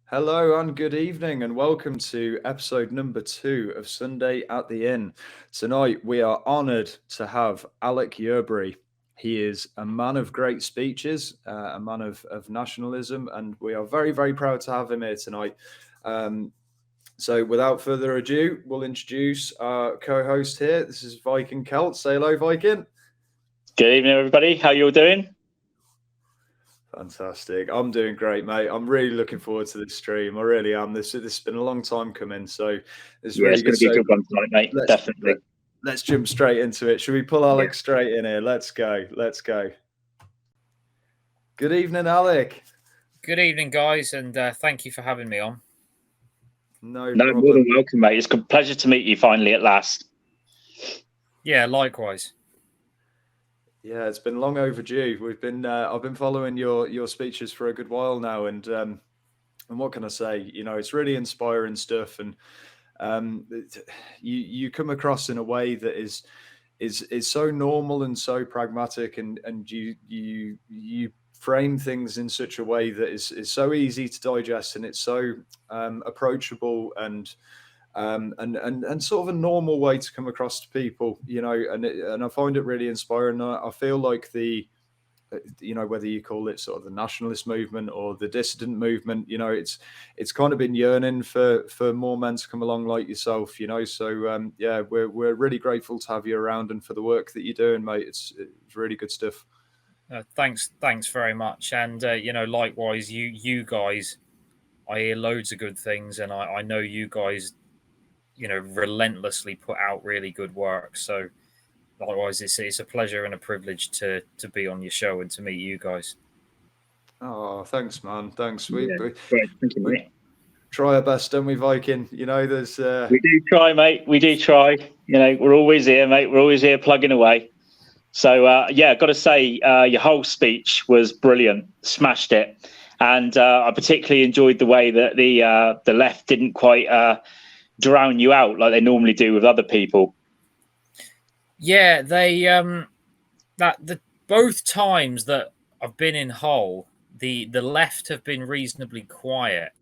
Hello and good evening, and welcome to episode number 2 of Sunday at the Inn. Tonight, we are honoured to have Alek Yerbury. He is a man of great speeches, a man of nationalism, and we are very, very proud to have him here tonight. So, without further ado, we'll introduce our co host here. This is Viking Celt. Say hello, Viking. Good evening, everybody. How you all doing? Fantastic. I'm doing great, mate. I'm really looking forward to this stream. I really am. This has been a long time coming, so it's really good. It's going to be a good one tonight, mate. Definitely. Let's jump straight into it. Should we pull Alek straight in here? Let's go. Let's go. Good evening, Alek. Good evening, guys, and thank you for having me on. No problem. More than welcome, mate. It's a pleasure to meet you finally at last. Yeah, likewise. Yeah, it's been long overdue. We've been I've been following your speeches for a good while now, and what can I say? You know, it's really inspiring stuff, and you come across in a way that is so normal and so pragmatic, and you frame things in such a way that is so easy to digest, and it's so approachable and sort of a normal way to come across to people, you know, and I find it really inspiring. I feel like whether you call it sort of the nationalist movement or the dissident movement, you know, it's kind of been yearning for more men to come along like yourself, you know. So yeah, we're really grateful to have you around and for the work that you're doing, mate. It's really good stuff. Thanks very much, and likewise, you guys, I hear loads of good things, and I know you guys, relentlessly put out really good work. So likewise, it's a pleasure and a privilege to be on your show and to meet you guys. Oh, thanks, man. Thanks. Great. Thank you, mate. Try our best, don't we, Viking? You know, there's we do try, mate. We do try. You know, we're always here, mate. We're always here plugging away. So yeah, I've got to say, your whole speech was brilliant. Smashed it. And I particularly enjoyed the way that the left didn't quite drown you out like they normally do with other people. Yeah, they both times that I've been in Hull, the left have been reasonably quiet,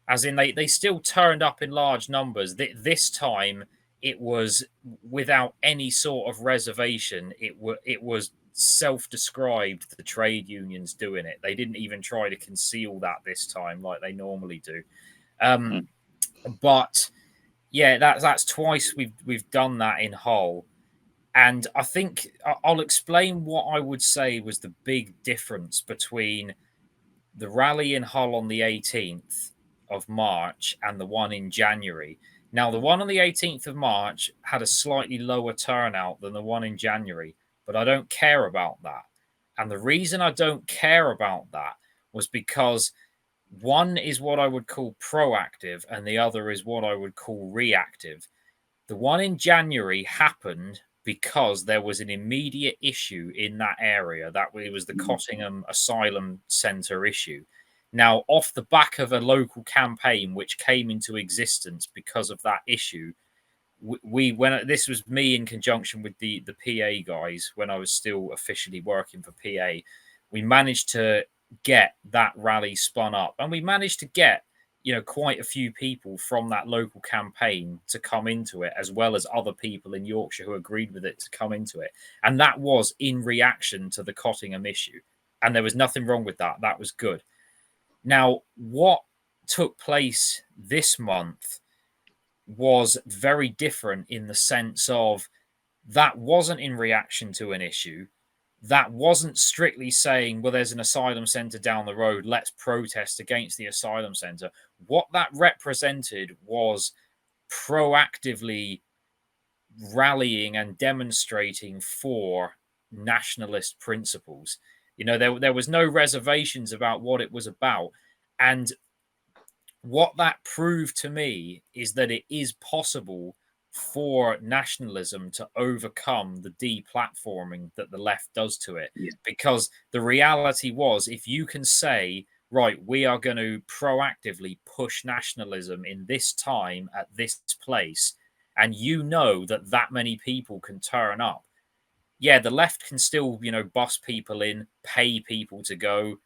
as in they still turned up in large numbers. This time it was without any sort of reservation. It was self-described, the trade unions doing it. They didn't even try to conceal that this time like they normally do. But yeah, that's twice we've done that in Hull. And I think I'll explain what I would say was the big difference between the rally in Hull on the 18th of March and the one in January. Now, the one on the 18th of March had a slightly lower turnout than the one in January, but I don't care about that. And the reason I don't care about that was because one is what I would call proactive and the other is what I would call reactive. The one in January happened because there was an immediate issue in that area. That it was the Cottingham Asylum Centre issue. Now, off the back of a local campaign which came into existence because of that issue, this was me in conjunction with the PA guys when I was still officially working for PA, we managed to get that rally spun up, and we managed to get quite a few people from that local campaign to come into it, as well as other people in Yorkshire who agreed with it to come into it. And that was in reaction to the Cottingham issue. And there was nothing wrong with that. That was good. Now, what took place this month was very different in the sense of that wasn't in reaction to an issue. That wasn't strictly saying, well, there's an asylum centre down the road, let's protest against the asylum centre. What that represented was proactively rallying and demonstrating for nationalist principles. There was no reservations about what it was about. And what that proved to me is that it is possible for nationalism to overcome the deplatforming that the left does to it. Yeah. Because the reality was, if you can say, right, we are going to proactively push nationalism in this time at this place, and that many people can turn up, yeah, the left can still, bus people in, pay people to go,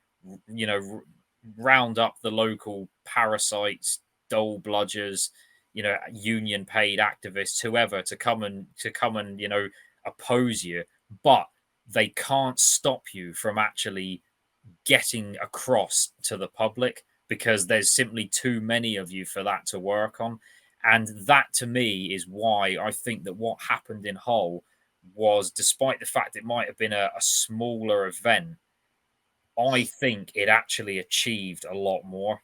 round up the local parasites, dole bludgers, union paid activists, whoever, to come and oppose you, but they can't stop you from actually getting across to the public, because there's simply too many of you for that to work on. And that, to me, is why I think that what happened in Hull was, despite the fact it might have been a smaller event, I think it actually achieved a lot more.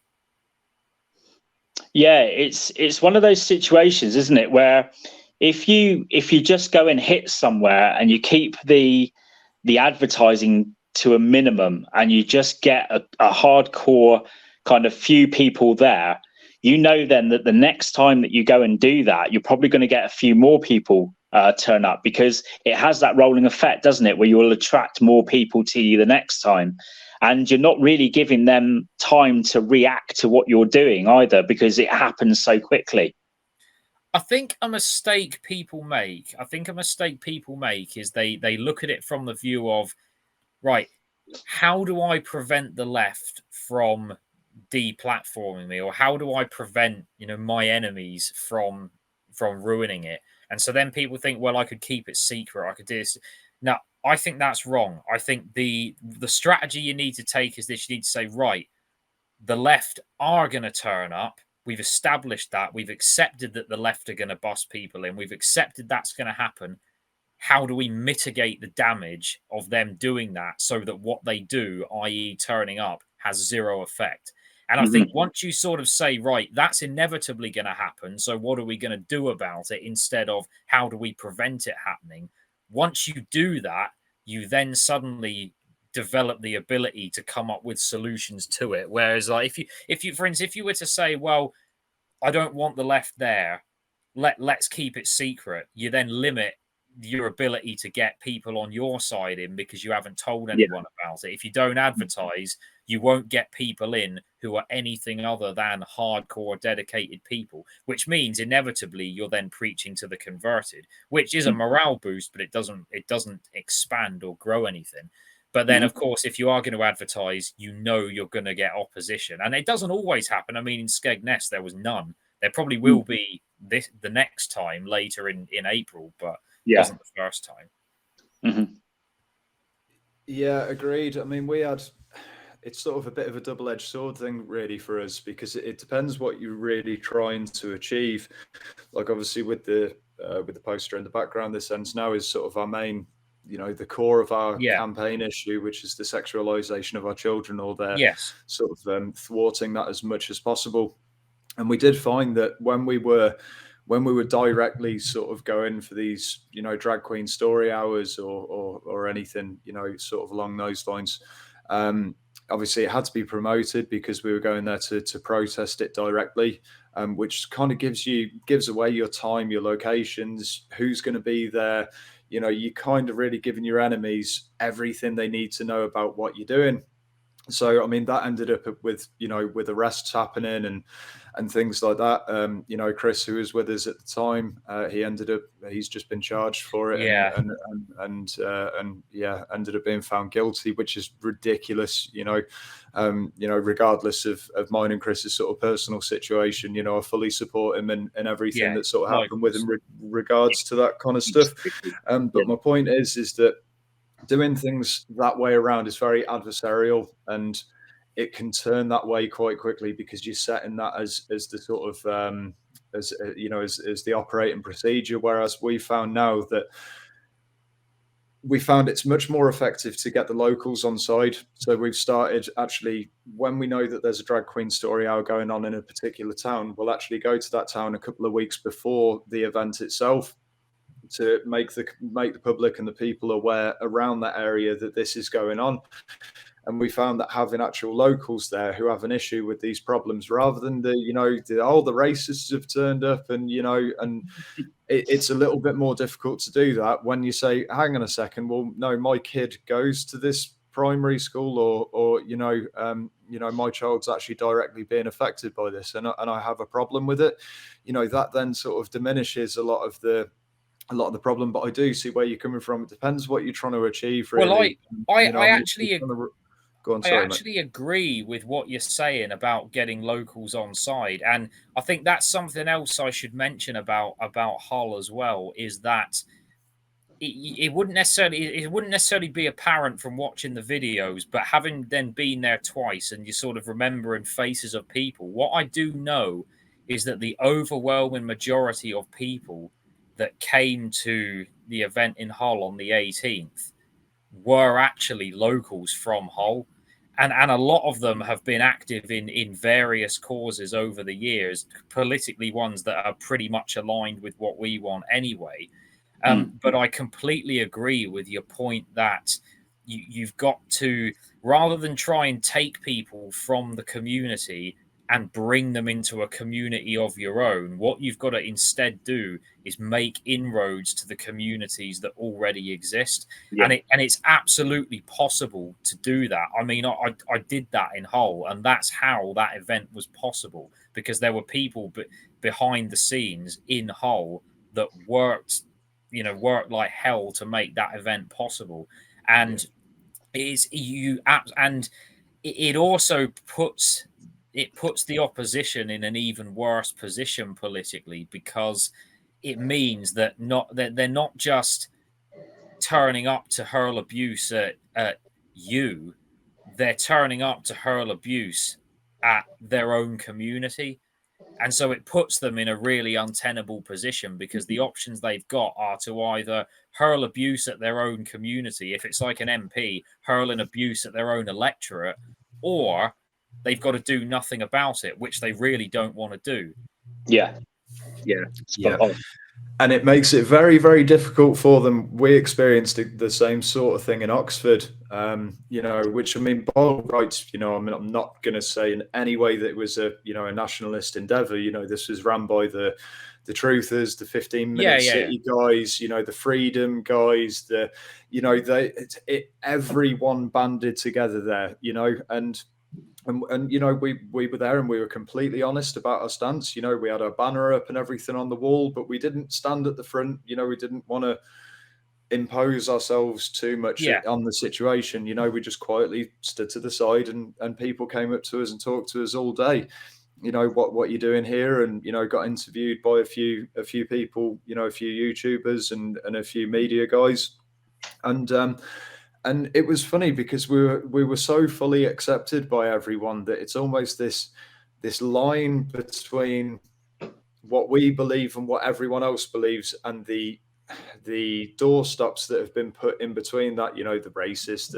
Yeah, it's one of those situations, isn't it, where if you just go and hit somewhere and you keep the advertising to a minimum and you just get a hardcore kind of few people there, then that the next time that you go and do that, you're probably going to get a few more people turn up, because it has that rolling effect, doesn't it, where you will attract more people to you the next time. And you're not really giving them time to react to what you're doing either, because it happens so quickly. I think a mistake people make is they look at it from the view of, right, how do I prevent the left from deplatforming me, or how do I prevent my enemies from ruining it? And so then people think, well, I could keep it secret, I could do this. Now, I think that's wrong. I think the strategy you need to take is this: you need to say, right, the left are going to turn up. We've established that. We've accepted that the left are going to bust people in. We've accepted that's going to happen. How do we mitigate the damage of them doing that, so that what they do, i.e. turning up, has zero effect? And I think once you sort of say, right, that's inevitably going to happen, so what are we going to do about it, instead of how do we prevent it happening? Once you do that, you then suddenly develop the ability to come up with solutions to it. Whereas, like, if you, for instance, if you were to say, well, I don't want the left there, let's keep it secret, you then limit your ability to get people on your side in, because you haven't told anyone about it. If you don't advertise, you won't get people in who are anything other than hardcore dedicated people, which means inevitably you're then preaching to the converted, which is a morale boost, but it doesn't expand or grow anything. But then, of course, if you are going to advertise, you're going to get opposition. And it doesn't always happen. I mean, in Skegness, there was none. There probably will be the next time later in April, but wasn't the first time. Yeah, agreed. I mean, it's sort of a bit of a double-edged sword thing, really, for us, because it depends what you're really trying to achieve. Like, obviously, with the poster in the background, this ends now is sort of our main, the core of our campaign issue, which is the sexualization of our children, or their sort of thwarting that as much as possible. And we did find that when we were directly sort of going for these, drag queen story hours or anything, sort of along those lines, obviously it had to be promoted, because we were going there to protest it directly, which kind of gives away your time, your locations, who's going to be there. You kind of really giving your enemies everything they need to know about what you're doing. So, I mean, that ended up with, with arrests happening and things like that. Chris, who was with us at the time, he's just been charged for it, and ended up being found guilty, which is ridiculous. Regardless of mine and Chris's sort of personal situation, I fully support him and everything that sort of happened with him regards to that kind of stuff. But my point is that doing things that way around is very adversarial, and it can turn that way quite quickly, because you're setting that as the sort of as the operating procedure. Whereas we found it's much more effective to get the locals on side. So we've started, actually, when we know that there's a drag queen story hour going on in a particular town, we'll actually go to that town a couple of weeks before the event itself, to make the public and the people aware around that area that this is going on. And we found that having actual locals there who have an issue with these problems, rather than the racists have turned up, and it's a little bit more difficult to do that when you say, hang on a second, well, no, my kid goes to this primary school, or my child's actually directly being affected by this, and I have a problem with it. That then sort of diminishes a lot of the problem. But I do see where you're coming from. It depends what you're trying to achieve, really. Well, I actually Go on, I sorry, actually agree with what you're saying about getting locals on side, and I think that's something else I should mention about Hull as well, is that it wouldn't necessarily be apparent from watching the videos, but having then been there twice and you sort of remembering faces of people, what I do know is that the overwhelming majority of people that came to the event in Hull on the 18th were actually locals from Hull. And a lot of them have been active in various causes over the years, politically ones that are pretty much aligned with what we want anyway. But I completely agree with your point that you've got to, rather than try and take people from the community and bring them into a community of your own, what you've got to instead do is make inroads to the communities that already exist. Yeah. And it's absolutely possible to do that. I mean, I did that in Hull, and that's how that event was possible, because there were people behind the scenes in Hull that worked like hell to make that event possible. And it also puts the opposition in an even worse position politically, because it means that they're not just turning up to hurl abuse at you, they're turning up to hurl abuse at their own community. And so it puts them in a really untenable position, because the options they've got are to either hurl abuse at their own community, if it's like an MP hurling abuse at their own electorate, or they've got to do nothing about it, which they really don't want to do. Yeah. And it makes it very, very difficult for them. We experienced the same sort of thing in Oxford, which, I mean, by all rights, I'm not going to say in any way that it was a nationalist endeavour. This was run by the Truthers, the 15-minute city guys, the freedom guys, everyone banded together there, and we were there and we were completely honest about our stance. We had our banner up and everything on the wall, but we didn't stand at the front. We didn't want to impose ourselves too much on the situation. We just quietly stood to the side, and people came up to us and talked to us all day. What you're doing here, and got interviewed by a few people, a few YouTubers and a few media guys, and it was funny because we were so fully accepted by everyone that it's almost this line between what we believe and what everyone else believes, and the doorstops that have been put in between that. The racist,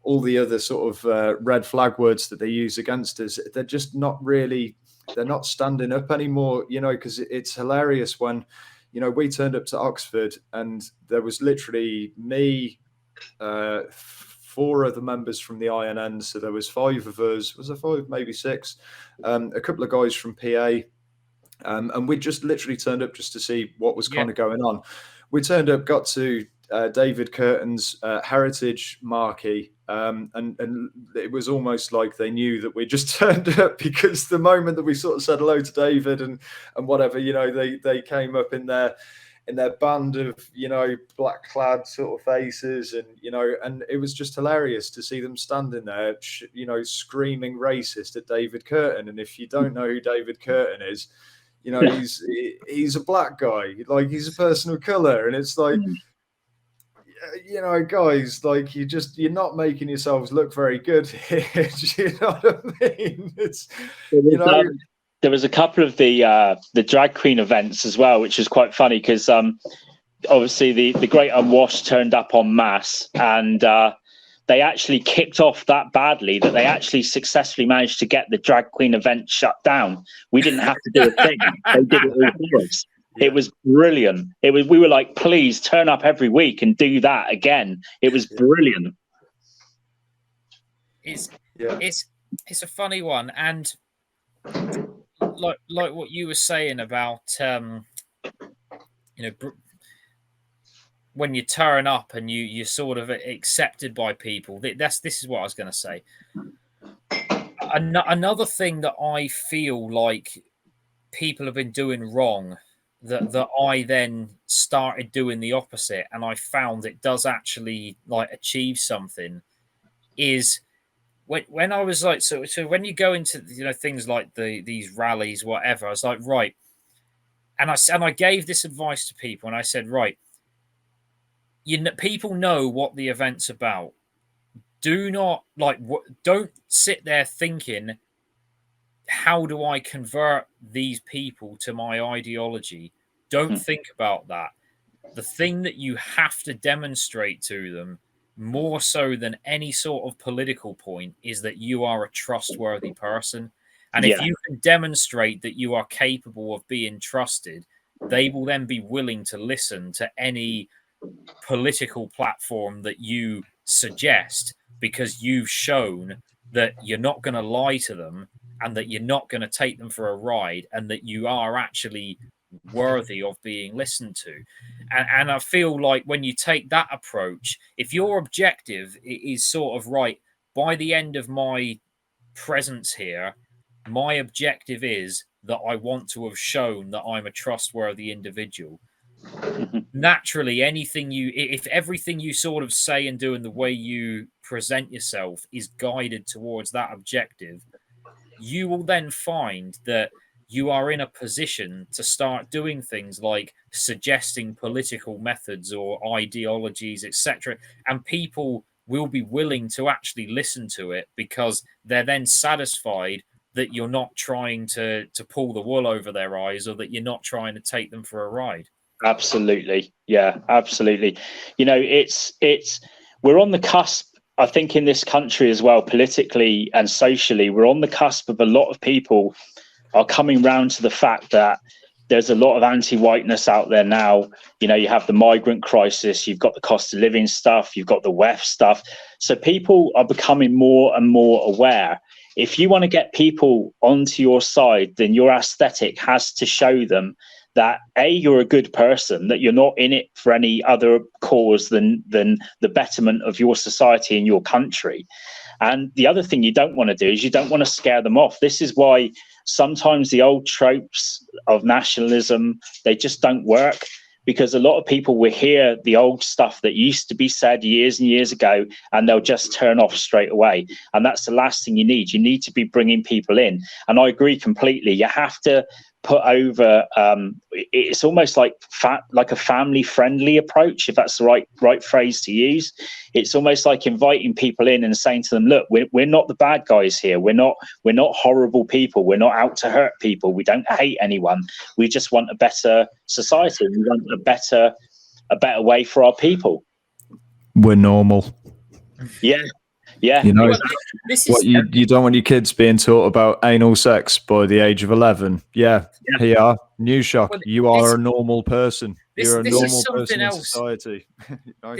all the other sort of red flag words that they use against us. They're just not really. They're not standing up anymore. Because it's hilarious when we turned up to Oxford and there was literally me, 4 other members from the INN, so there was 5 of us. Was there 5? Maybe 6. A couple of guys from PA, and we just literally turned up just to see what was kind of going on. We turned up, got to David Curtin's heritage marquee, and it was almost like they knew that we just turned up, because the moment that we sort of said hello to David and whatever, they came up in their band of black clad sort of faces, and and it was just hilarious to see them standing there screaming racist at David Curtin. And if you don't know who David Curtin is, he's a black guy, like he's a person of color, and it's like guys, like you're not making yourselves look very good here. You know what I mean? It's there was a couple of the drag queen events as well, which was quite funny because obviously the Great Unwashed turned up en masse, and they actually kicked off that badly that they actually successfully managed to get the drag queen event shut down. We didn't have to do a thing; they did it all for us. Yeah. It was brilliant. We were like, please turn up every week and do that again. It was brilliant. It's a funny one, and like what you were saying about when you turn up and you're sort of accepted by people. This is what I was going to say. Another thing that I feel like people have been doing wrong, that I then started doing the opposite, and I found it does actually like achieve something, is when I was like, so when you go into, you know, things like these rallies, whatever, I was like, right. And I gave this advice to people, and I said, right, people know what the event's about. Do not don't sit there thinking, how do I convert these people to my ideology? Don't think about that. The thing that you have to demonstrate to them, more so than any sort of political point, is that you are a trustworthy person. And if you can demonstrate that you are capable of being trusted, they will then be willing to listen to any political platform that you suggest, because you've shown that you're not going to lie to them, and that you're not going to take them for a ride, and that you are actually worthy of being listened to. And I feel like when you take that approach, if your objective is sort of, right, by the end of my presence here, my objective is that I want to have shown that I'm a trustworthy individual. Naturally, if everything you sort of say and do and the way you present yourself is guided towards that objective, you will then find that you are in a position to start doing things like suggesting political methods or ideologies, etc. And people will be willing to actually listen to it, because they're then satisfied that you're not trying to pull the wool over their eyes, or that you're not trying to take them for a ride. Absolutely. Yeah, absolutely. You know, it's we're on the cusp, I think, in this country as well, politically and socially. We're on the cusp of a lot of people are coming round to the fact that there's a lot of anti-whiteness out there now. You know, you have the migrant crisis, you've got the cost of living stuff, you've got the WEF stuff. So people are becoming more and more aware. If you want to get people onto your side, then your aesthetic has to show them that you're a good person, that you're not in it for any other cause than the betterment of your society and your country. And the other thing you don't want to do is you don't want to scare them off. This is why sometimes the old tropes of nationalism, they just don't work, because a lot of people will hear the old stuff that used to be said years and years ago, and they'll just turn off straight away. And that's the last thing you need. You need to be bringing people in. And I agree completely. You have to put over, it's almost like a family friendly approach, if that's the right phrase to use. It's almost like inviting people in and saying to them, look, we're not the bad guys here. We're not horrible people. We're not out to hurt people. We don't hate anyone. We just want a better society. We want a better way for our people. We're normal. Yeah. Yeah, you know, you don't want your kids being taught about anal sex by the age of 11. Yeah. Here you are, new shock. Well, you are a normal person. You're a normal person in society. You know?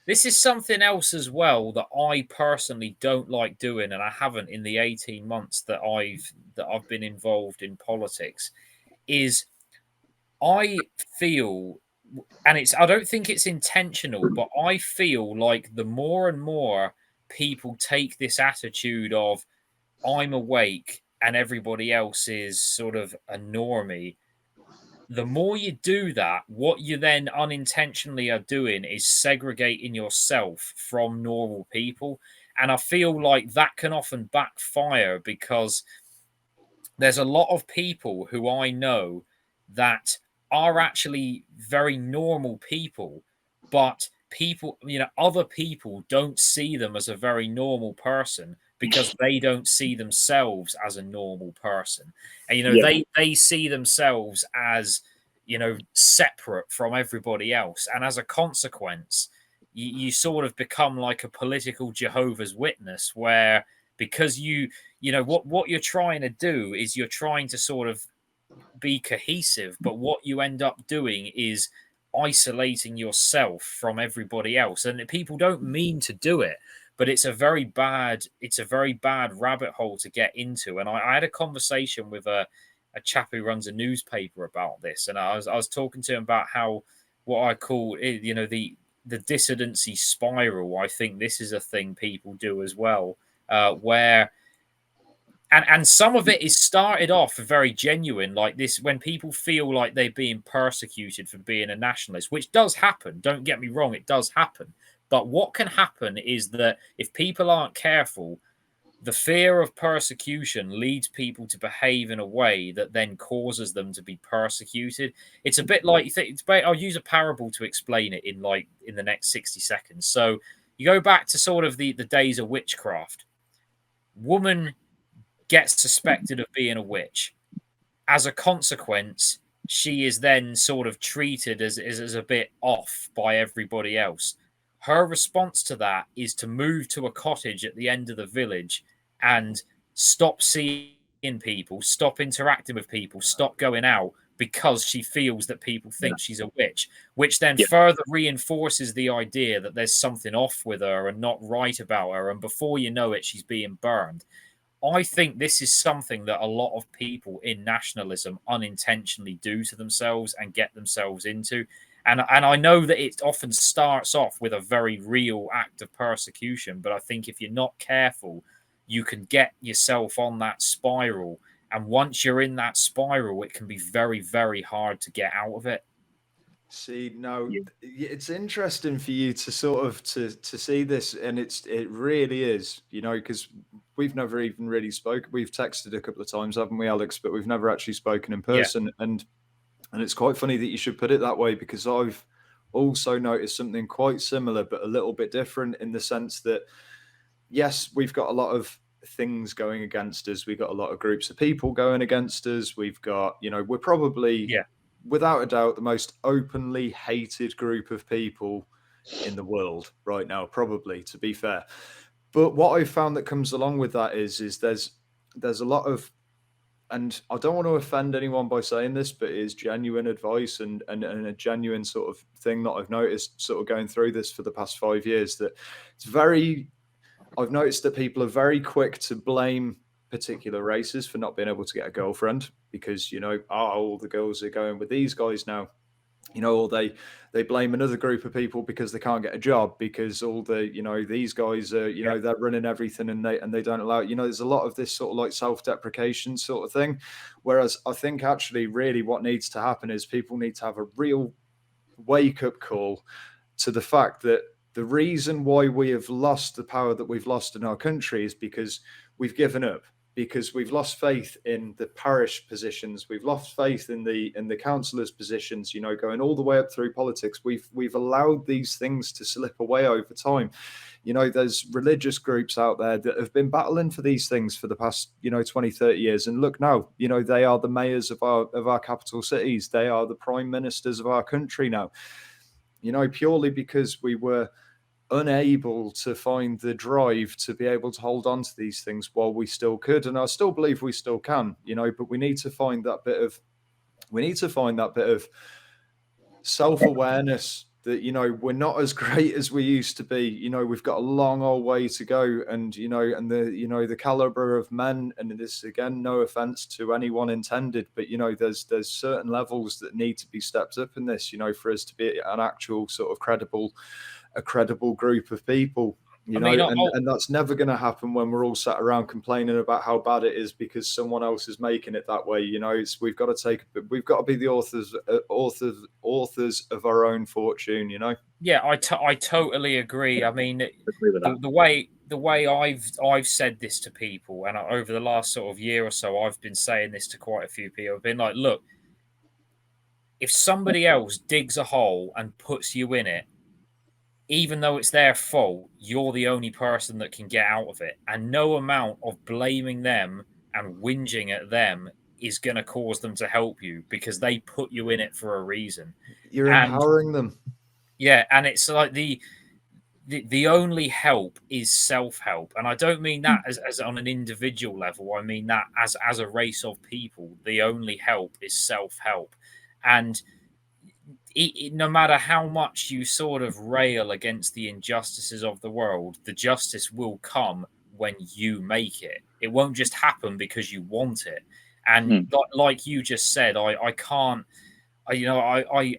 This is something else as well that I personally don't like doing, and I haven't in the 18 months that I've been involved in politics. Is I feel, and I don't think it's intentional, but I feel like the more and more people take this attitude of I'm awake and everybody else is sort of a normie, the more you do that, what you then unintentionally are doing is segregating yourself from normal people. And I feel like that can often backfire, because there's a lot of people who I know that are actually very normal people, but other people don't see them as a very normal person because they don't see themselves as a normal person. And, they see themselves as, separate from everybody else. And as a consequence, you sort of become like a political Jehovah's Witness, where because what you're trying to do is you're trying to sort of be cohesive, but what you end up doing is isolating yourself from everybody else. And people don't mean to do it, but it's a very bad rabbit hole to get into. And I had a conversation with a chap who runs a newspaper about this, and I was talking to him about how what I call the dissidency spiral. I think this is a thing people do as well, where and some of it is started off very genuine, like this, when people feel like they're being persecuted for being a nationalist, which does happen. Don't get me wrong, it does happen. But what can happen is that if people aren't careful, the fear of persecution leads people to behave in a way that then causes them to be persecuted. It's a bit like, I'll use a parable to explain it in the next 60 seconds. So you go back to sort of the days of witchcraft. Woman gets suspected of being a witch. As a consequence, she is then sort of treated as a bit off by everybody else. Her response to that is to move to a cottage at the end of the village and stop seeing people, stop interacting with people, stop going out, because she feels that people think she's a witch, which then further reinforces the idea that there's something off with her and not right about her. And before you know it, she's being burned. I think this is something that a lot of people in nationalism unintentionally do to themselves and get themselves into. And I know that it often starts off with a very real act of persecution, but I think if you're not careful, you can get yourself on that spiral. And once you're in that spiral, it can be very, very hard to get out of it. See, no, it's interesting for you to sort of to see this, and it really is, because we've never even really spoken. We've texted a couple of times, haven't we, Alex? But we've never actually spoken in person, and it's quite funny that you should put it that way, because I've also noticed something quite similar, but a little bit different, in the sense that, yes, we've got a lot of things going against us. We've got a lot of groups of people going against us. We've got, we're probably, without a doubt, the most openly hated group of people in the world right now, probably, to be fair. But what I've found that comes along with that is there's a lot of, and I don't want to offend anyone by saying this, but it is genuine advice and a genuine sort of thing that I've noticed sort of going through this for the past 5 years, that I've noticed that people are very quick to blame particular races for not being able to get a girlfriend, because, all the girls are going with these guys now. Or they blame another group of people because they can't get a job, because all the, these guys are, they're running everything, and they don't allow it. There's a lot of this sort of like self-deprecation sort of thing. Whereas I think actually really what needs to happen is people need to have a real wake-up call to the fact that the reason why we have lost the power that we've lost in our country is because we've given up, because we've lost faith in the parish positions, we've lost faith in the councillors' positions, going all the way up through politics. We've allowed these things to slip away over time. There's religious groups out there that have been battling for these things for the past 20, 30 years, and look now, they are the mayors of our capital cities, they are the prime ministers of our country now, purely because we were unable to find the drive to be able to hold on to these things while we still could. And I still believe we still can, but we need to find that bit of self-awareness that, we're not as great as we used to be. We've got a long old way to go, and the caliber of men, and this, again, no offense to anyone intended, but there's certain levels that need to be stepped up in this, for us to be an actual sort of credible group of people, and that's never going to happen when we're all sat around complaining about how bad it is because someone else is making it that way. We've got to be the authors of our own fortune. Yeah, I totally agree. I mean, the way I've said this to people, and over the last sort of year or so, I've been saying this to quite a few people. I've been like, look, if somebody else digs a hole and puts you in it, even though it's their fault, you're the only person that can get out of it. And no amount of blaming them and whinging at them is going to cause them to help you, because they put you in it for a reason. You're empowering them. Yeah, and it's like the only help is self-help. And I don't mean that as on an individual level. I mean that as a race of people, the only help is self-help. And no matter how much you sort of rail against the injustices of the world, the justice will come when you make it. It won't just happen because you want it. And like you just said, I can't, I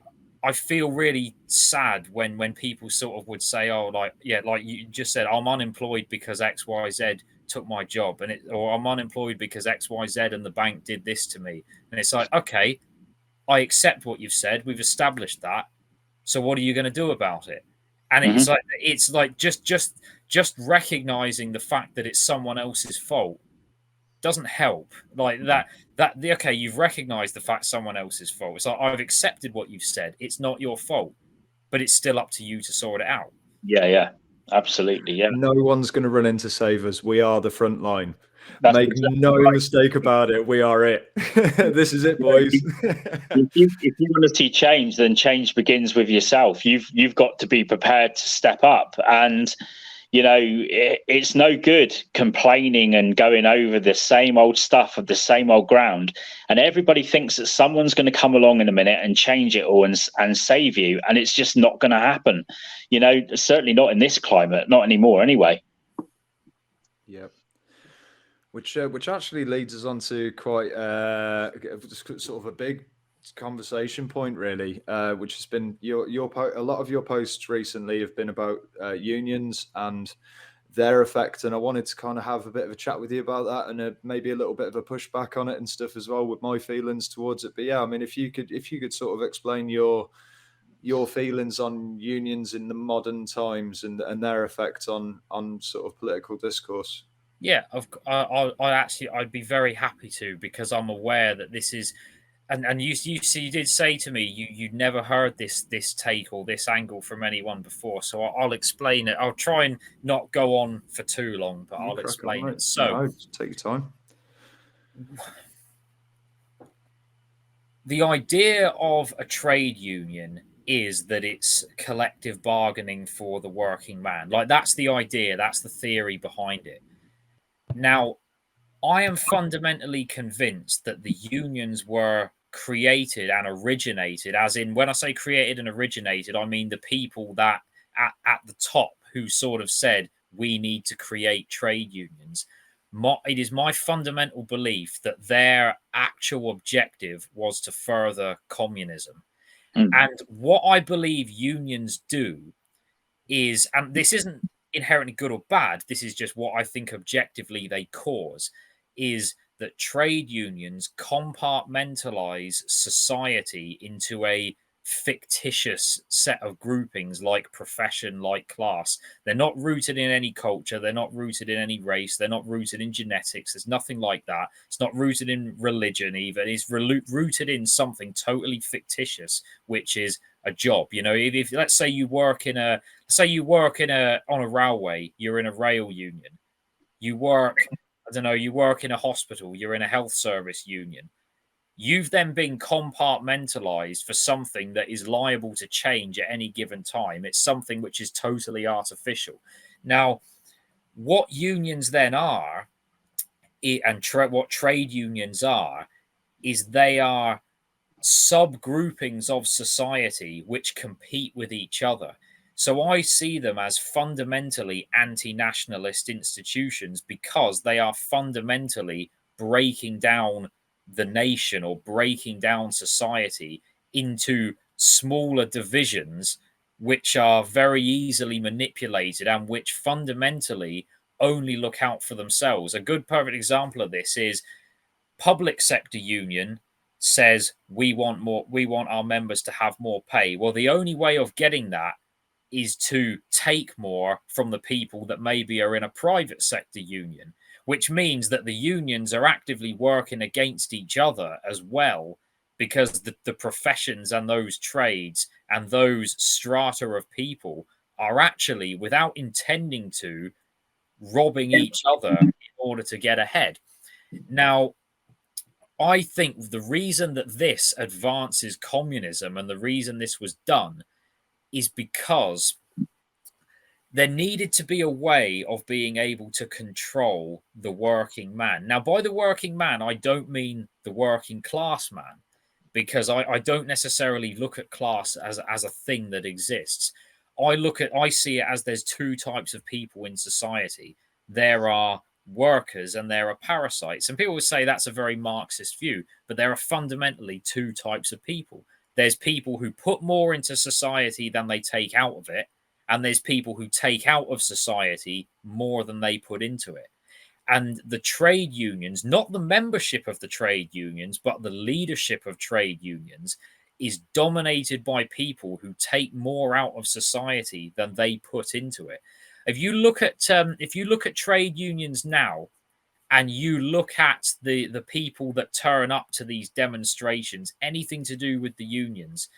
feel really sad when people sort of would say, oh, like you just said, I'm unemployed because XYZ took my job, or I'm unemployed because XYZ and the bank did this to me. And it's like, okay, I accept what you've said. We've established that. So what are you going to do about it? And it's like just recognizing the fact that it's someone else's fault doesn't help. Like okay, you've recognized the fact someone else's fault. It's like, I've accepted what you've said. It's not your fault, but it's still up to you to sort it out. Yeah, absolutely. Yeah. No one's going to run in to save us. We are the front line. That's Make exactly no right. mistake about it. We are it. This is it, boys. If you want to see change, then change begins with yourself. You've got to be prepared to step up. And it's no good complaining and going over the same old stuff of the same old ground. And everybody thinks that someone's going to come along in a minute and change it all and save you. And it's just not going to happen. Certainly not in this climate, not anymore anyway. Yep. Which actually leads us on to quite sort of a big conversation point, really, which has been a lot of your posts recently have been about unions and their effect, and I wanted to kind of have a bit of a chat with you about that, and maybe a little bit of a pushback on it and stuff as well, with my feelings towards it. But yeah, I mean, if you could sort of explain your feelings on unions in the modern times and their effect on sort of political discourse. Yeah, I'd be very happy to, because I'm aware that this is, and you did say to me you'd never heard this take or this angle from anyone before, so I'll explain it. I'll try and not go on for too long, but I'll explain it. So, no, take your time. The idea of a trade union is that it's collective bargaining for the working man. Like, that's the idea, that's the theory behind it. Now, I am fundamentally convinced that the unions were created and originated, as in, when I say created and originated, I mean the people that at the top who sort of said, we need to create trade unions. It is my fundamental belief that their actual objective was to further communism. And what I believe unions do is, and this isn't inherently good or bad, this is just what I think objectively they cause, is that trade unions compartmentalize society into a fictitious set of groupings, like profession, like class. They're not rooted in any culture, they're not rooted in any race, they're not rooted in genetics, there's nothing like that. It's not rooted in religion even. It's rooted in something totally fictitious, which is a job. If let's say you work on a railway, you're in a rail union. You work in a hospital, you're in a health service union. You've then been compartmentalized for something that is liable to change at any given time. It's something which is totally artificial. Now, what unions then are, and what trade unions are, is they are subgroupings of society which compete with each other. So I see them as fundamentally anti-nationalist institutions, because they are fundamentally breaking down the nation or breaking down society into smaller divisions which are very easily manipulated and which fundamentally only look out for themselves. A good perfect example of this is public sector union says we want our members to have more pay. Well, the only way of getting that is to take more from the people that maybe are in a private sector union, which means that the unions are actively working against each other as well, because the professions and those trades and those strata of people are actually, without intending to, robbing each other in order to get ahead. Now, I think the reason that this advances communism and the reason this was done is because there needed to be a way of being able to control the working man. Now, by the working man, I don't mean the working class man, because I don't necessarily look at class as a thing that exists. I see it as there's two types of people in society. There are workers and there are parasites. And people would say that's a very Marxist view, but there are fundamentally two types of people. There's people who put more into society than they take out of it, and there's people who take out of society more than they put into it. And the trade unions, not the membership of the trade unions, but the leadership of trade unions, is dominated by people who take more out of society than they put into it. If you look at trade unions now, and you look at the people that turn up to these demonstrations, anything to do with the unions,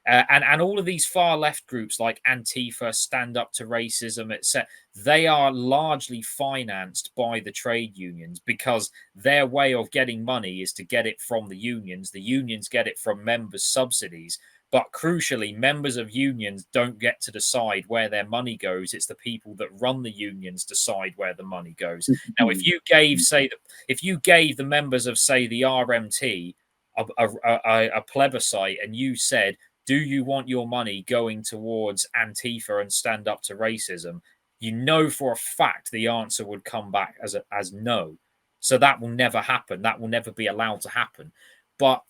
and all of these far left groups like Antifa, Stand Up to Racism, etc., they are largely financed by the trade unions, because their way of getting money is to get it from the unions. The unions get it from members' subsidies. But crucially, members of unions don't get to decide where their money goes. It's the people that run the unions decide where the money goes. Now, if you gave the members of, say, the RMT a plebiscite, and you said, do you want your money going towards Antifa and Stand Up to Racism? You know for a fact the answer would come back as no. So that will never happen. That will never be allowed to happen. But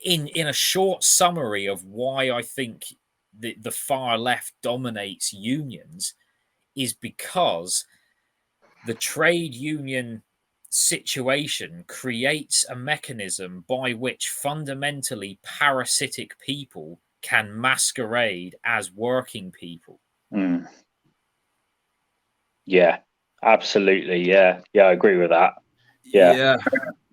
in a short summary of why I think the far left dominates unions, is because the trade union situation creates a mechanism by which fundamentally parasitic people can masquerade as working people. Yeah, absolutely. Yeah, I agree with that.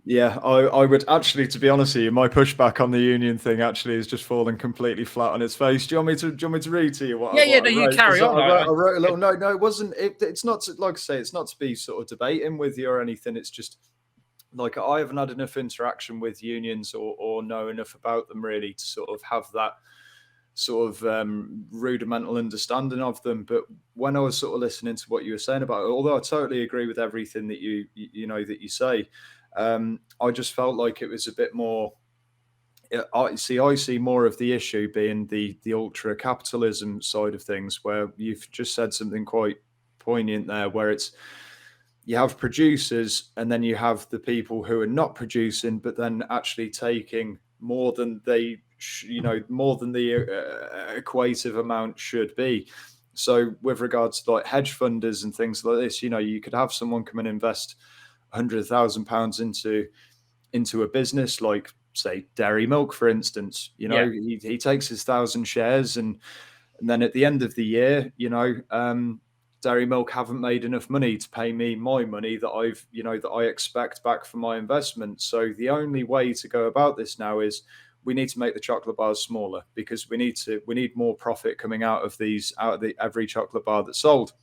Yeah, I would actually, to be honest with you, my pushback on the union thing actually is just falling completely flat on its face. Do you want me to read to you what? You carry on. I wrote a little note. No, it wasn't. It's not to, like I say, it's not to be sort of debating with you or anything. It's just like I haven't had enough interaction with unions or know enough about them really to sort of have that sort of rudimental understanding of them. But when I was sort of listening to what you were saying about it, although I totally agree with everything that you say, I just felt like it was a bit more. I see more of the issue being the ultra capitalism side of things, where you've just said something quite poignant there, where it's you have producers and then you have the people who are not producing, but then actually taking more than they, more than the equative amount should be. So with regards to like hedge funders and things like this, you could have someone come and invest £100,000 into a business like, say, dairy milk, for instance. He takes his 1,000 shares, and then at the end of the year, dairy milk haven't made enough money to pay me my money that I expect back from my investment. So the only way to go about this now is we need to make the chocolate bars smaller, because we need more profit coming out of every chocolate bar that's sold.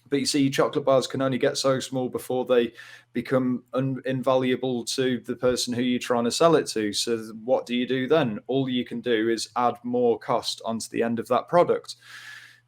But you see, chocolate bars can only get so small before they become invaluable to the person who you're trying to sell it to. So what do you do then? All you can do is add more cost onto the end of that product,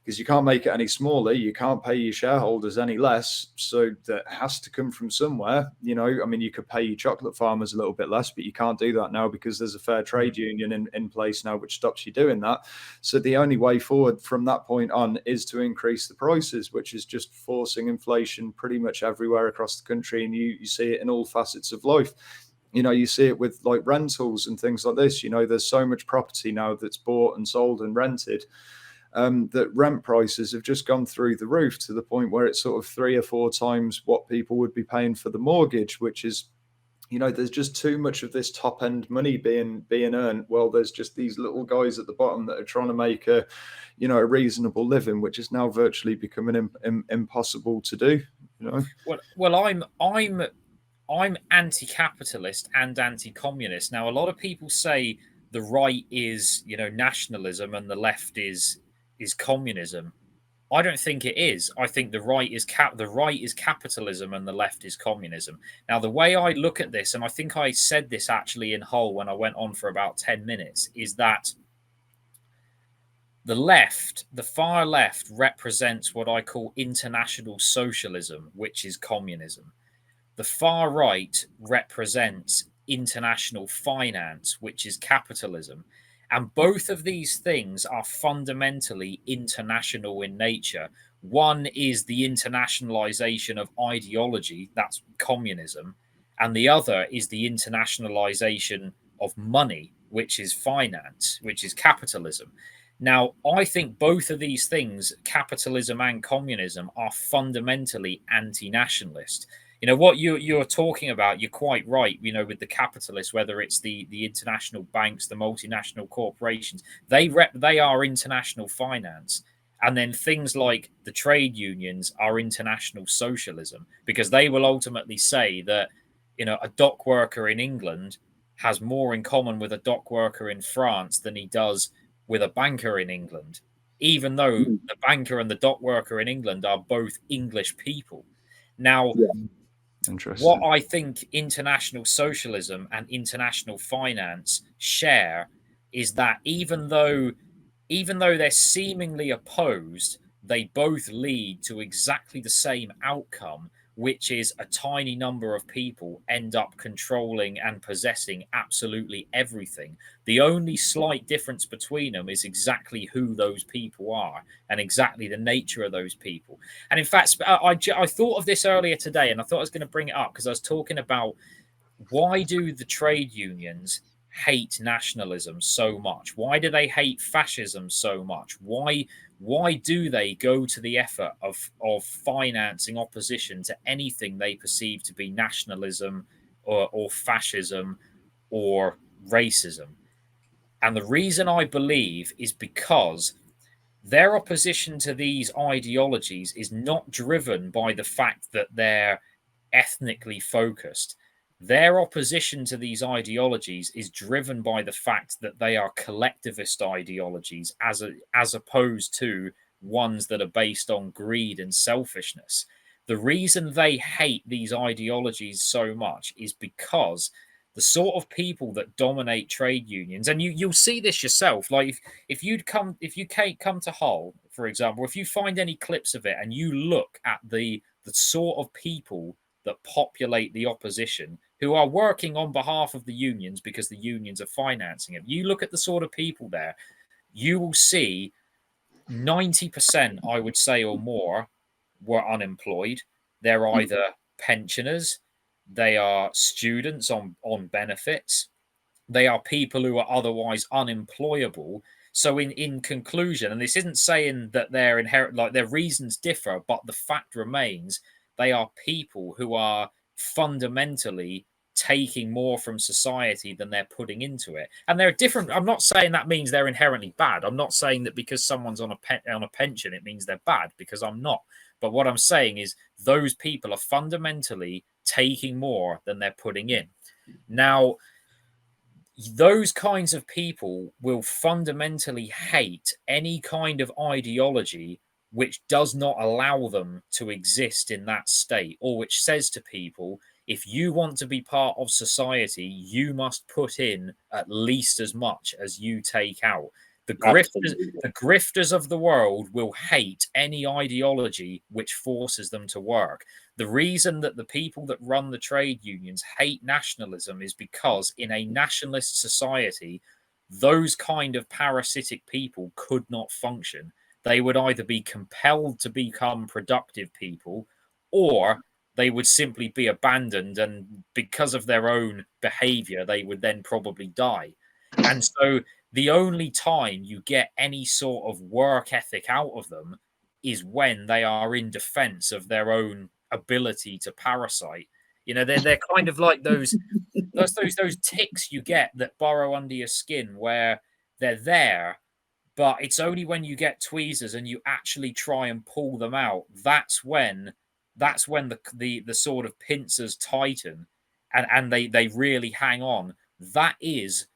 because you can't make it any smaller. You can't pay your shareholders any less. So that has to come from somewhere. You could pay your chocolate farmers a little bit less, but you can't do that now because there's a fair trade union in place now, which stops you doing that. So the only way forward from that point on is to increase the prices, which is just forcing inflation pretty much everywhere across the country. And you see it in all facets of life. You see it with like rentals and things like this. There's so much property now that's bought and sold and rented, that rent prices have just gone through the roof, to the point where it's sort of 3 or 4 times what people would be paying for the mortgage, which is, there's just too much of this top end money being earned. Well, there's just these little guys at the bottom that are trying to make a reasonable living, which is now virtually becoming impossible to do. Well, I'm anti-capitalist and anti-communist. Now, a lot of people say the right is, nationalism and the left is communism. I don't think it is. I think the right is capitalism and the left is communism. Now, the way I look at this, and I think I said this actually in Hull when I went on for about 10 minutes, is that the far left, represents what I call international socialism, which is communism. The far right represents international finance, which is capitalism. And both of these things are fundamentally international in nature. One is the internationalization of ideology, that's communism. And the other is the internationalization of money, which is finance, which is capitalism. Now, I think both of these things, capitalism and communism, are fundamentally anti-nationalist. You know what you're talking about. You're quite right. You know, with the capitalists, whether it's the international banks, the multinational corporations, they are international finance. And then things like the trade unions are international socialism, because they will ultimately say that, you know, a dock worker in England has more in common with a dock worker in France than he does with a banker in England, even though the banker and the dock worker in England are both English people. Now, what I think international socialism and international finance share is that even though they're seemingly opposed, they both lead to exactly the same outcome, which is a tiny number of people end up controlling and possessing absolutely everything. The only slight difference between them is exactly who those people are and exactly the nature of those people. And in fact, I thought of this earlier today, and I thought I was going to bring it up because I was talking about, why do the trade unions hate nationalism so much? Why do they hate fascism so much? Why do they go to the effort of financing opposition to anything they perceive to be nationalism or fascism or racism? And the reason I believe is because their opposition to these ideologies is not driven by the fact that they're ethnically focused. Their opposition to these ideologies is driven by the fact that they are collectivist ideologies, as opposed to ones that are based on greed and selfishness. The reason they hate these ideologies so much is because the sort of people that dominate trade unions, and you'll see this yourself. Like if you come to Hull, for example, if you find any clips of it and you look at the sort of people that populate the opposition, who are working on behalf of the unions because the unions are financing it. You look at the sort of people there, you will see 90%, I would say, or more, were unemployed. They're either pensioners, they are students on benefits, they are people who are otherwise unemployable. So in conclusion, and this isn't saying that they're inherent, like their reasons differ, but the fact remains, they are people who are fundamentally taking more from society than they're putting into it. And they're different. I'm not saying that means they're inherently bad. I'm not saying that because someone's on a pension, it means they're bad, because I'm not. But what I'm saying is those people are fundamentally taking more than they're putting in. Now, those kinds of people will fundamentally hate any kind of ideology which does not allow them to exist in that state, or which says to people, if you want to be part of society, you must put in at least as much as you take out. The grifters of the world will hate any ideology which forces them to work. The reason that the people that run the trade unions hate nationalism is because in a nationalist society, those kind of parasitic people could not function. They would either be compelled to become productive people, or they would simply be abandoned, and because of their own behavior, they would then probably die. And so the only time you get any sort of work ethic out of them is when they are in defense of their own ability to parasite. You know, they're kind of like those ticks you get that burrow under your skin, where they're there, but it's only when you get tweezers and you actually try and pull them out, that's when the sort of pincers tighten, and they really hang on. That is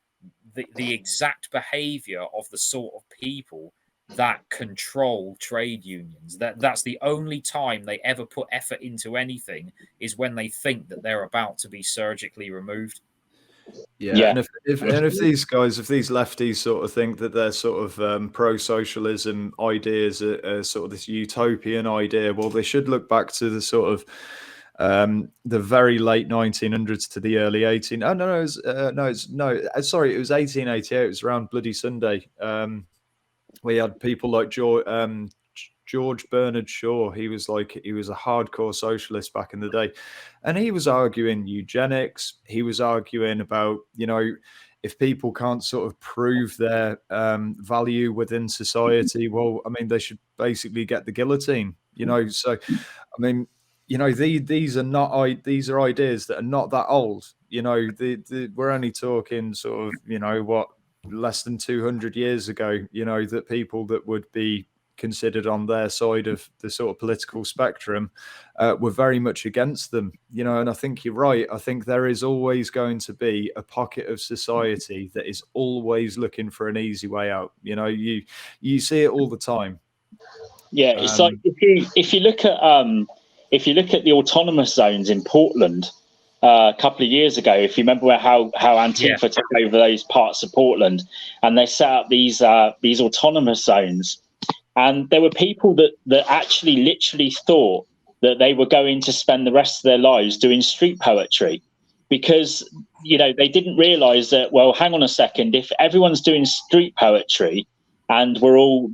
the exact behavior of the sort of people that control trade unions. That's the only time they ever put effort into anything, is when they think that they're about to be surgically removed. Yeah, and if these guys, if these lefties sort of think that their sort of pro-socialism ideas are sort of this utopian idea, well, they should look back to the sort of the very late 1900s to the early 18. Oh no, sorry, it was 1888. It was around Bloody Sunday. We had people like George Bernard Shaw. He was a hardcore socialist back in the day, and he was arguing eugenics. He was arguing about, you know, if people can't sort of prove their value within society, well, I mean, they should basically get the guillotine, you know. So, I mean, you know, these are ideas that are not that old. You know, we're only talking sort of, you know, what, less than 200 years ago, you know, that people that would be considered on their side of the sort of political spectrum were very much against them, you know. And I think you're right. I think there is always going to be a pocket of society that is always looking for an easy way out. You know, you see it all the time. Yeah, it's like if you look at the autonomous zones in Portland a couple of years ago, if you remember how Antifa took over those parts of Portland, and they set up these autonomous zones, and there were people that actually literally thought that they were going to spend the rest of their lives doing street poetry, because, you know, they didn't realize that, well, hang on a second, if everyone's doing street poetry and we're all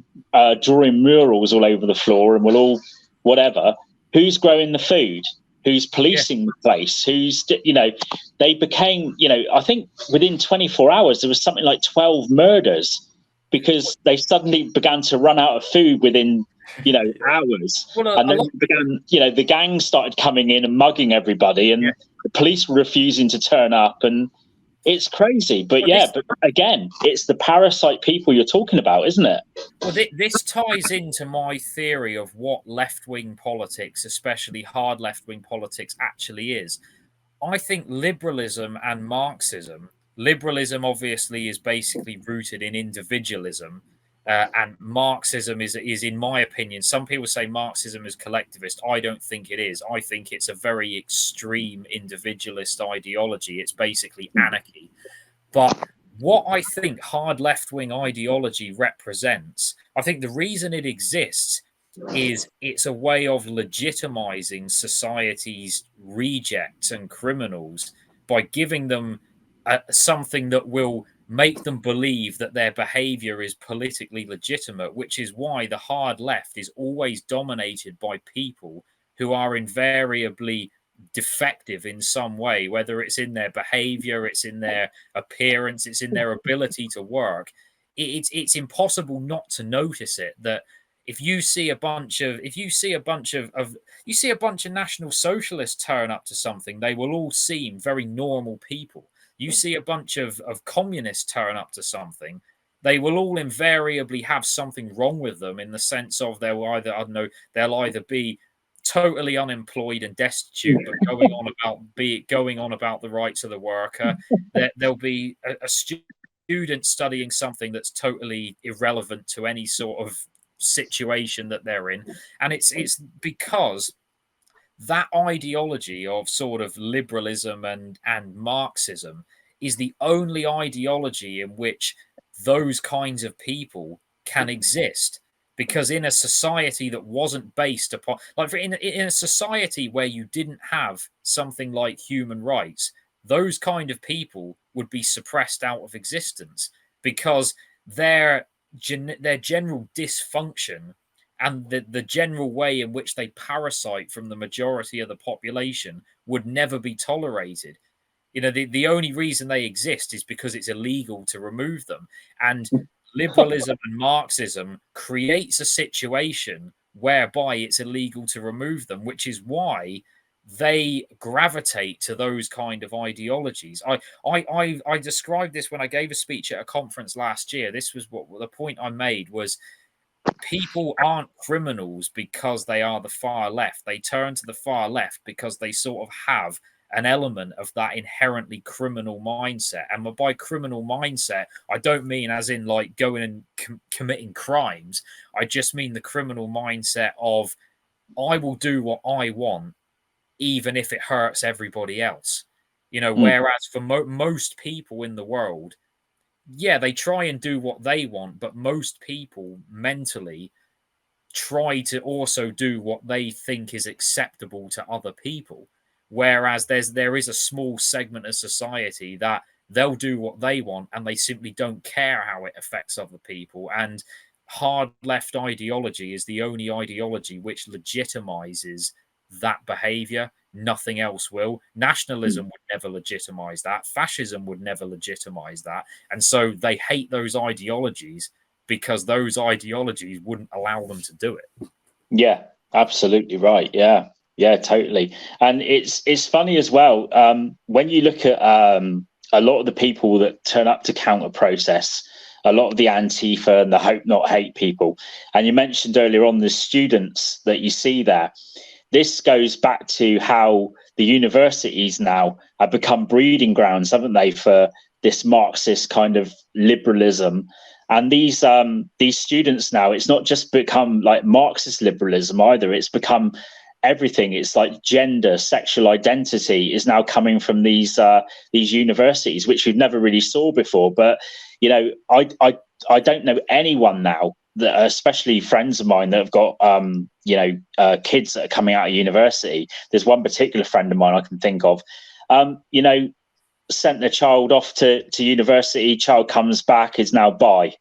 drawing murals all over the floor and we're all whatever, who's growing the food? Who's policing the place? Who's, you know, they became, you know, I think within 24 hours, there was something like 12 murders because they suddenly began to run out of food within, you know, hours. Well, and then began, you know, the gangs started coming in and mugging everybody, and the police were refusing to turn up, and it's crazy. But but again, it's the parasite people you're talking about, isn't it? Well, this ties into my theory of what left-wing politics, especially hard left-wing politics, actually is. I think liberalism and Marxism, liberalism obviously is basically rooted in individualism, and Marxism is, in my opinion, some people say Marxism is collectivist. I don't think it is. I think it's a very extreme individualist ideology. It's basically anarchy. But what I think hard left-wing ideology represents, I think the reason it exists is it's a way of legitimizing society's rejects and criminals by giving them something that will make them believe that their behavior is politically legitimate, which is why the hard left is always dominated by people who are invariably defective in some way, whether it's in their behavior, it's in their appearance, it's in their ability to work. It's impossible not to notice it, that if you see a bunch of National Socialists turn up to something, they will all seem very normal people. You see a bunch of communists turn up to something, they will all invariably have something wrong with them, in the sense of they'll either be totally unemployed and destitute, but going on about the rights of the worker. There'll be a student studying something that's totally irrelevant to any sort of situation that they're in, and it's because that ideology of sort of liberalism and Marxism is the only ideology in which those kinds of people can exist. Because in a society that wasn't based upon, like in a society where you didn't have something like human rights, those kind of people would be suppressed out of existence, because their general dysfunction and the general way in which they parasite from the majority of the population would never be tolerated. You know, the only reason they exist is because it's illegal to remove them. And liberalism and Marxism creates a situation whereby it's illegal to remove them, which is why they gravitate to those kind of ideologies. I described this when I gave a speech at a conference last year. This was what the point I made was, people aren't criminals because they are the far left. They turn to the far left because they sort of have an element of that inherently criminal mindset. And by criminal mindset, I don't mean as in like going and committing crimes. I just mean the criminal mindset of, I will do what I want, even if it hurts everybody else. You know, whereas for most people in the world, yeah, they try and do what they want, but most people mentally try to also do what they think is acceptable to other people. Whereas there is a small segment of society that they'll do what they want and they simply don't care how it affects other people. And hard left ideology is the only ideology which legitimizes that behavior. Nothing else will. Nationalism would never legitimize that. Fascism would never legitimize that. And so they hate those ideologies because those ideologies wouldn't allow them to do it. Yeah, absolutely right. Yeah. Yeah, totally. And it's funny as well, when you look at a lot of the people that turn up to counter protest, a lot of the Antifa and the hope not hate people, and you mentioned earlier on the students that you see there. This goes back to how the universities now have become breeding grounds, haven't they, for this Marxist kind of liberalism. And these students now, it's not just become like Marxist liberalism either. It's become everything. It's like gender, sexual identity is now coming from these universities, which we've never really saw before. But you know, I don't know anyone now that, especially friends of mine that have got kids that are coming out of university. There's one particular friend of mine I can think of. Sent their child off to university. Child comes back, is now bi.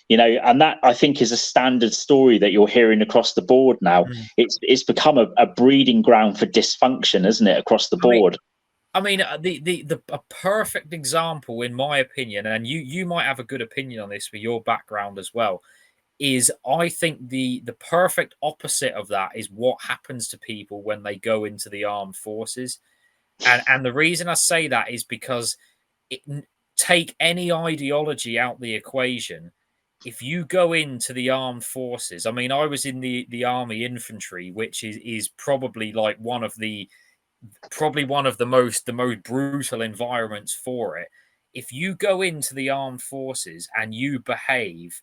And that I think is a standard story that you're hearing across the board now. It's become a breeding ground for dysfunction, isn't it, across the board? I mean, a perfect example, in my opinion, and you might have a good opinion on this with your background as well, is I think the perfect opposite of that is what happens to people when they go into the armed forces. And the reason I say that is because take any ideology out the equation. If you go into the armed forces, I mean, I was in the army infantry, which is probably like one of the most brutal environments for it. If you go into the armed forces and you behave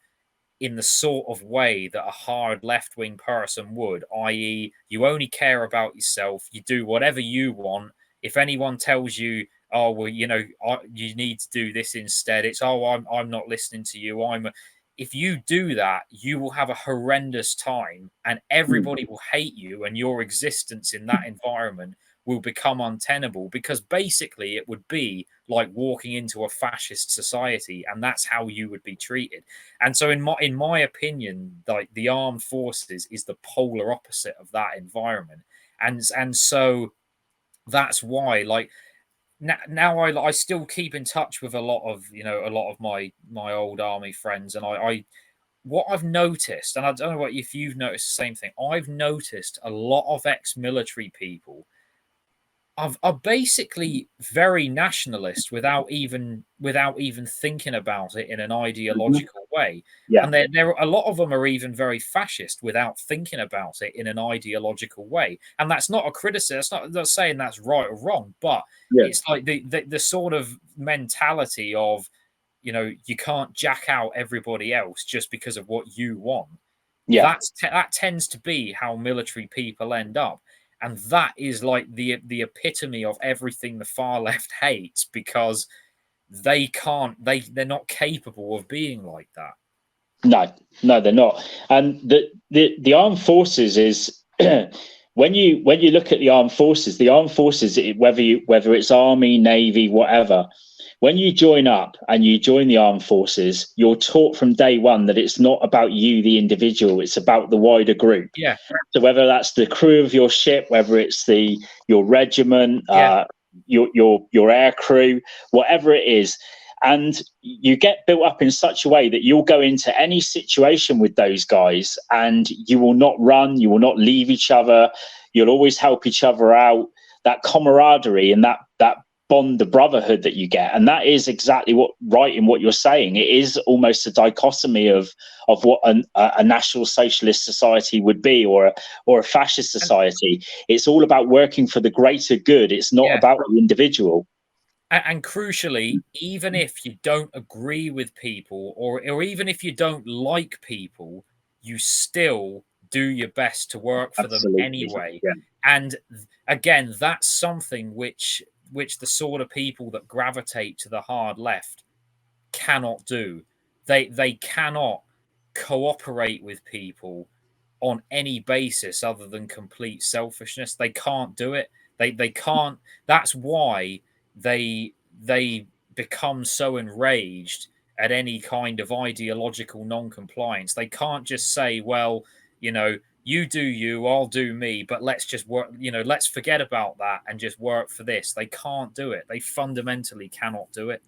in the sort of way that a hard left-wing person would, i.e., you only care about yourself, you do whatever you want. If anyone tells you, oh well, you need to do this instead, it's, oh, I'm not listening to you. If you do that, you will have a horrendous time, and everybody will hate you, and your existence in that environment will become untenable, because basically it would be like walking into a fascist society, and that's how you would be treated. And so in my opinion, like, the armed forces is the polar opposite of that environment. And so that's why, like, now I still keep in touch with a lot of my old army friends, and I what I've noticed, and I don't know if you've noticed the same thing, I've noticed a lot of ex-military people are basically very nationalist without even thinking about it in an ideological way. Yeah. And there a lot of them are even very fascist without thinking about it in an ideological way. And that's not a criticism. It's not saying that's right or wrong, but it's like the sort of mentality of, you can't jack out everybody else just because of what you want. Yeah. That tends to be how military people end up. And that is like the epitome of everything the far left hates, because they're not capable of being like that. No, they're not. And the armed forces is when you look at the armed forces, whether it's army, navy, whatever, when you join up and you join the armed forces, you're taught from day one that it's not about you, the individual, it's about the wider group. Yeah. So whether that's the crew of your ship, whether it's your regiment, your air crew, whatever it is, and you get built up in such a way that you'll go into any situation with those guys and you will not run, you will not leave each other, you'll always help each other out. That camaraderie and that bond, the brotherhood that you get, and that is exactly what you're saying. It is almost a dichotomy of what a national socialist society would be, or a fascist society. It's all about working for the greater good. It's not about the individual. And crucially, even if you don't agree with people, or even if you don't like people, you still do your best to work for them anyway. Yeah. And again, that's something which the sort of people that gravitate to the hard left cannot do. They cannot cooperate with people on any basis other than complete selfishness. They can't do it. They can't. That's why they become so enraged at any kind of ideological non-compliance. They can't just say, well, you do you, I'll do me, but let's just work, let's forget about that and just work for this. They can't do it. They fundamentally cannot do it.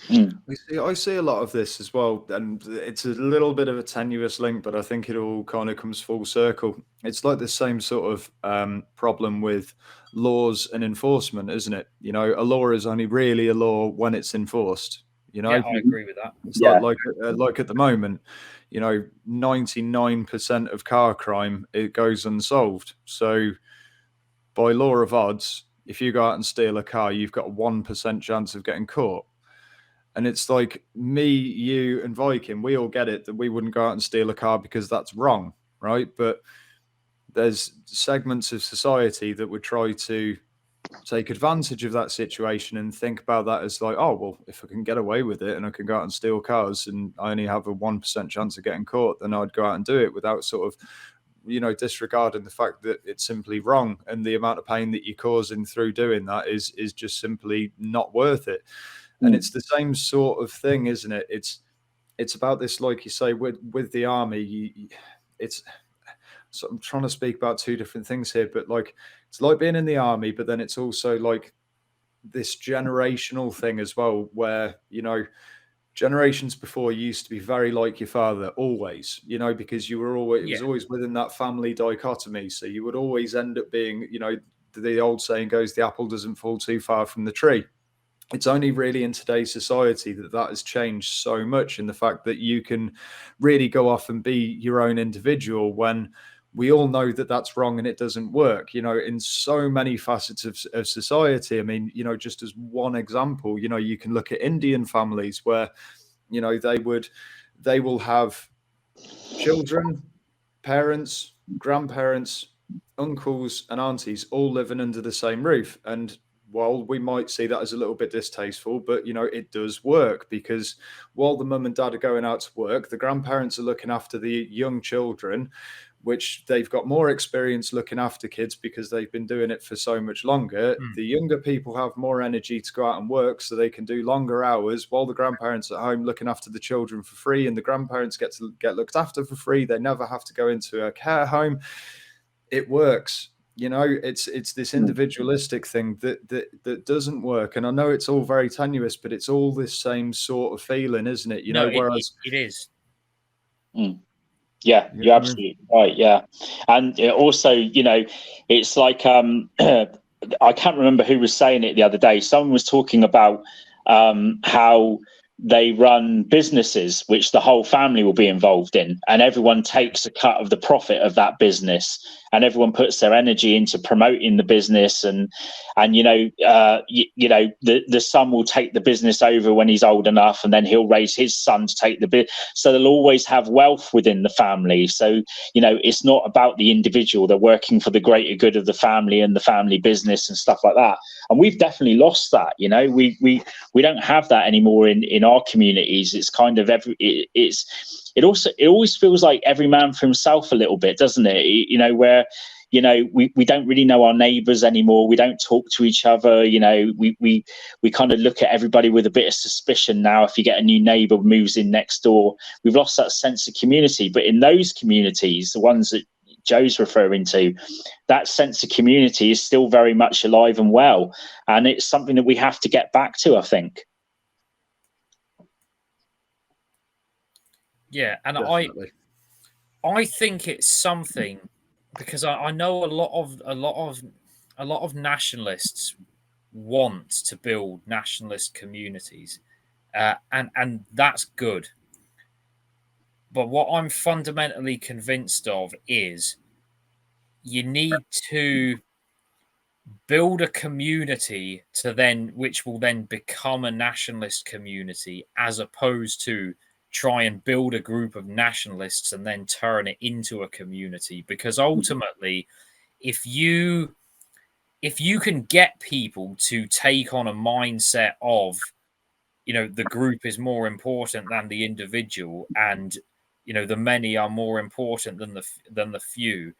I see a lot of this as well, and it's a little bit of a tenuous link, but I think it all kind of comes full circle. It's like the same sort of problem with laws and enforcement, isn't it? You know, a law is only really a law when it's enforced. You know, Yeah, I agree with that. it's like at the moment, you know, 99% of car crime, it goes unsolved. So by law of odds, if you go out and steal a car, you've got a 1% chance of getting caught. And it's like me, you, and Viking, we all get it that we wouldn't go out and steal a car because that's wrong, right? But there's segments of society that would try to take advantage of that situation and think about that as like, oh, well, if I can get away with it and I can go out and steal cars and I only have a 1% chance of getting caught, then I'd go out and do it without sort of, you know, disregarding the fact that it's simply wrong and the amount of pain that you're causing through doing that is just simply not worth it. And it's the same sort of thing, isn't it? It's about this, like you say, with the army. So I'm trying to speak about two different things here, but like it's like being in the army, but then it's also like this generational thing as well, where, you know, generations before used to be very like your father, always, you know, because you were always, it was always within that family dichotomy. So you would always end up being, you know, the old saying goes, the apple doesn't fall too far from the tree. It's only really in today's society that has changed so much, in the fact that you can really go off and be your own individual, when we all know that that's wrong and it doesn't work, you know, in so many facets of society. I mean, you know, just as one example, you know, you can look at Indian families where, you know, they will have children, parents, grandparents, uncles and aunties all living under the same roof. And while we might see that as a little bit distasteful, but, you know, it does work, because while the mum and dad are going out to work, the grandparents are looking after the young children, which they've got more experience looking after kids because they've been doing it for so much longer. The younger people have more energy to go out and work, so they can do longer hours, while the grandparents are at home looking after the children for free, and the grandparents get to get looked after for free. They never have to go into a care home. It works. You know, it's this individualistic thing that doesn't work. And I know it's all very tenuous, but it's all this same sort of feeling, isn't it? You know, whereas it is. Yeah, you're absolutely right. Yeah. And also, you know, it's like I can't remember who was saying it the other day. Someone was talking about how they run businesses which the whole family will be involved in, and everyone takes a cut of the profit of that business, and everyone puts their energy into promoting the business, and you know, the son will take the business over when he's old enough, and then he'll raise his son to take the bit. So they'll always have wealth within the family. So, you know, it's not about the individual. They're working for the greater good of the family and the family business and stuff like that. And we've definitely lost that. You know, we don't have that anymore in our communities. It's kind of it always feels like every man for himself a little bit, doesn't it? You know, where, you know, we don't really know our neighbors anymore. We don't talk to each other. You know, we kind of look at everybody with a bit of suspicion now. If you get a new neighbor moves in next door, we've lost that sense of community. But in those communities, the ones that Joe's referring to, that sense of community is still very much alive and well. And it's something that we have to get back to, I think. Yeah, and definitely. I think it's something, because I know a lot of nationalists want to build nationalist communities, and that's good. But what I'm fundamentally convinced of is you need to build a community which will then become a nationalist community, as opposed to try and build a group of nationalists and then turn it into a community. Because ultimately, if you can get people to take on a mindset of, you know, the group is more important than the individual, and, you know, the many are more important than the few,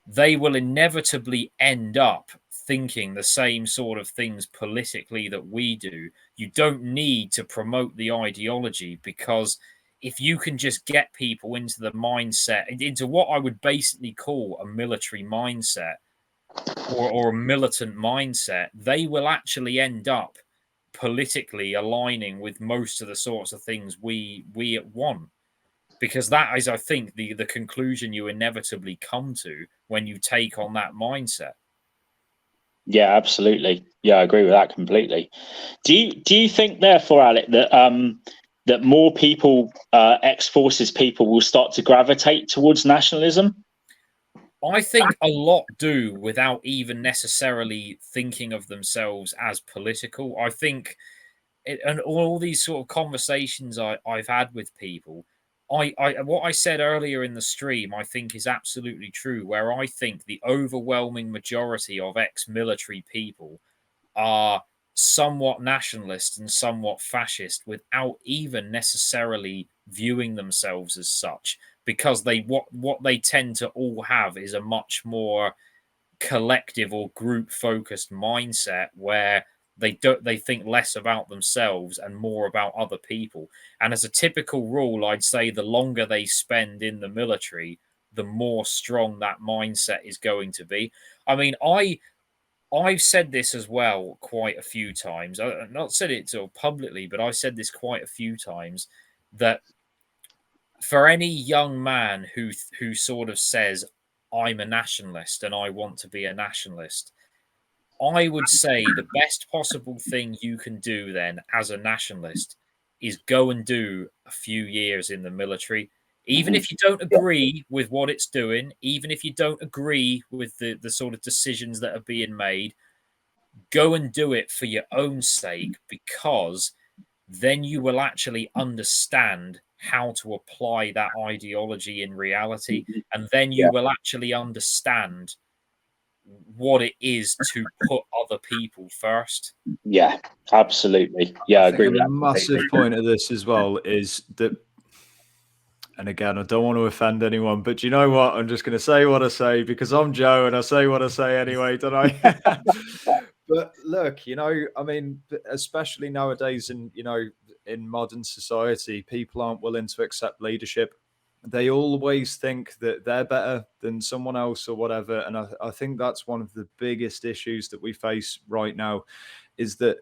they will inevitably end up thinking the same sort of things politically that we do. You don't need to promote the ideology, because if you can just get people into the mindset, into what I would basically call a military mindset, or a militant mindset, they will actually end up politically aligning with most of the sorts of things we want. Because that is, I think, the conclusion you inevitably come to when you take on that mindset. Yeah, absolutely. Yeah, I agree with that completely. Do you think, therefore, Alec, that that more people, ex-forces people, will start to gravitate towards nationalism? I think a lot do without even necessarily thinking of themselves as political. I think, and all these sort of conversations I've had with people, what I said earlier in the stream, I think is absolutely true. Where I think the overwhelming majority of ex-military people are somewhat nationalist and somewhat fascist without even necessarily viewing themselves as such, because what they tend to all have is a much more collective or group focused mindset where they think less about themselves and more about other people. And as a typical rule, I'd say the longer they spend in the military, the more strong that mindset is going to be. I mean, I've said this as well quite a few times. I've not said it sort of publicly, but I've said this quite a few times, that for any young man who sort of says, I'm a nationalist and I want to be a nationalist, I would say the best possible thing you can do then as a nationalist is go and do a few years in the military. Even if you don't agree with what it's doing, even if you don't agree with the sort of decisions that are being made, go and do it for your own sake, because then you will actually understand how to apply that ideology in reality. And then you will actually understand what it is to put other people first. Yeah, absolutely. Yeah, I agree with a that massive completely. point of this as well is that, and again, I don't want to offend anyone, but you know what? I'm just going to say what I say because I'm Joe and I say what I say anyway, don't I? But look, I mean, especially nowadays in modern society, people aren't willing to accept leadership. They always think that they're better than someone else or whatever. And I think that's one of the biggest issues that we face right now, is that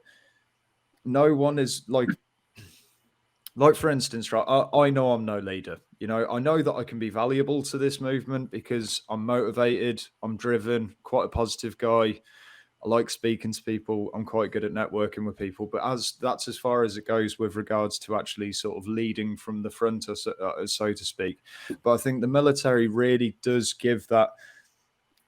no one is like for instance, right, I know I'm no leader. I know that I can be valuable to this movement because I'm motivated, I'm driven, quite a positive guy. I like speaking to people. I'm quite good at networking with people, but that's as far as it goes with regards to actually sort of leading from the front, or so to speak. But I think the military really does give that.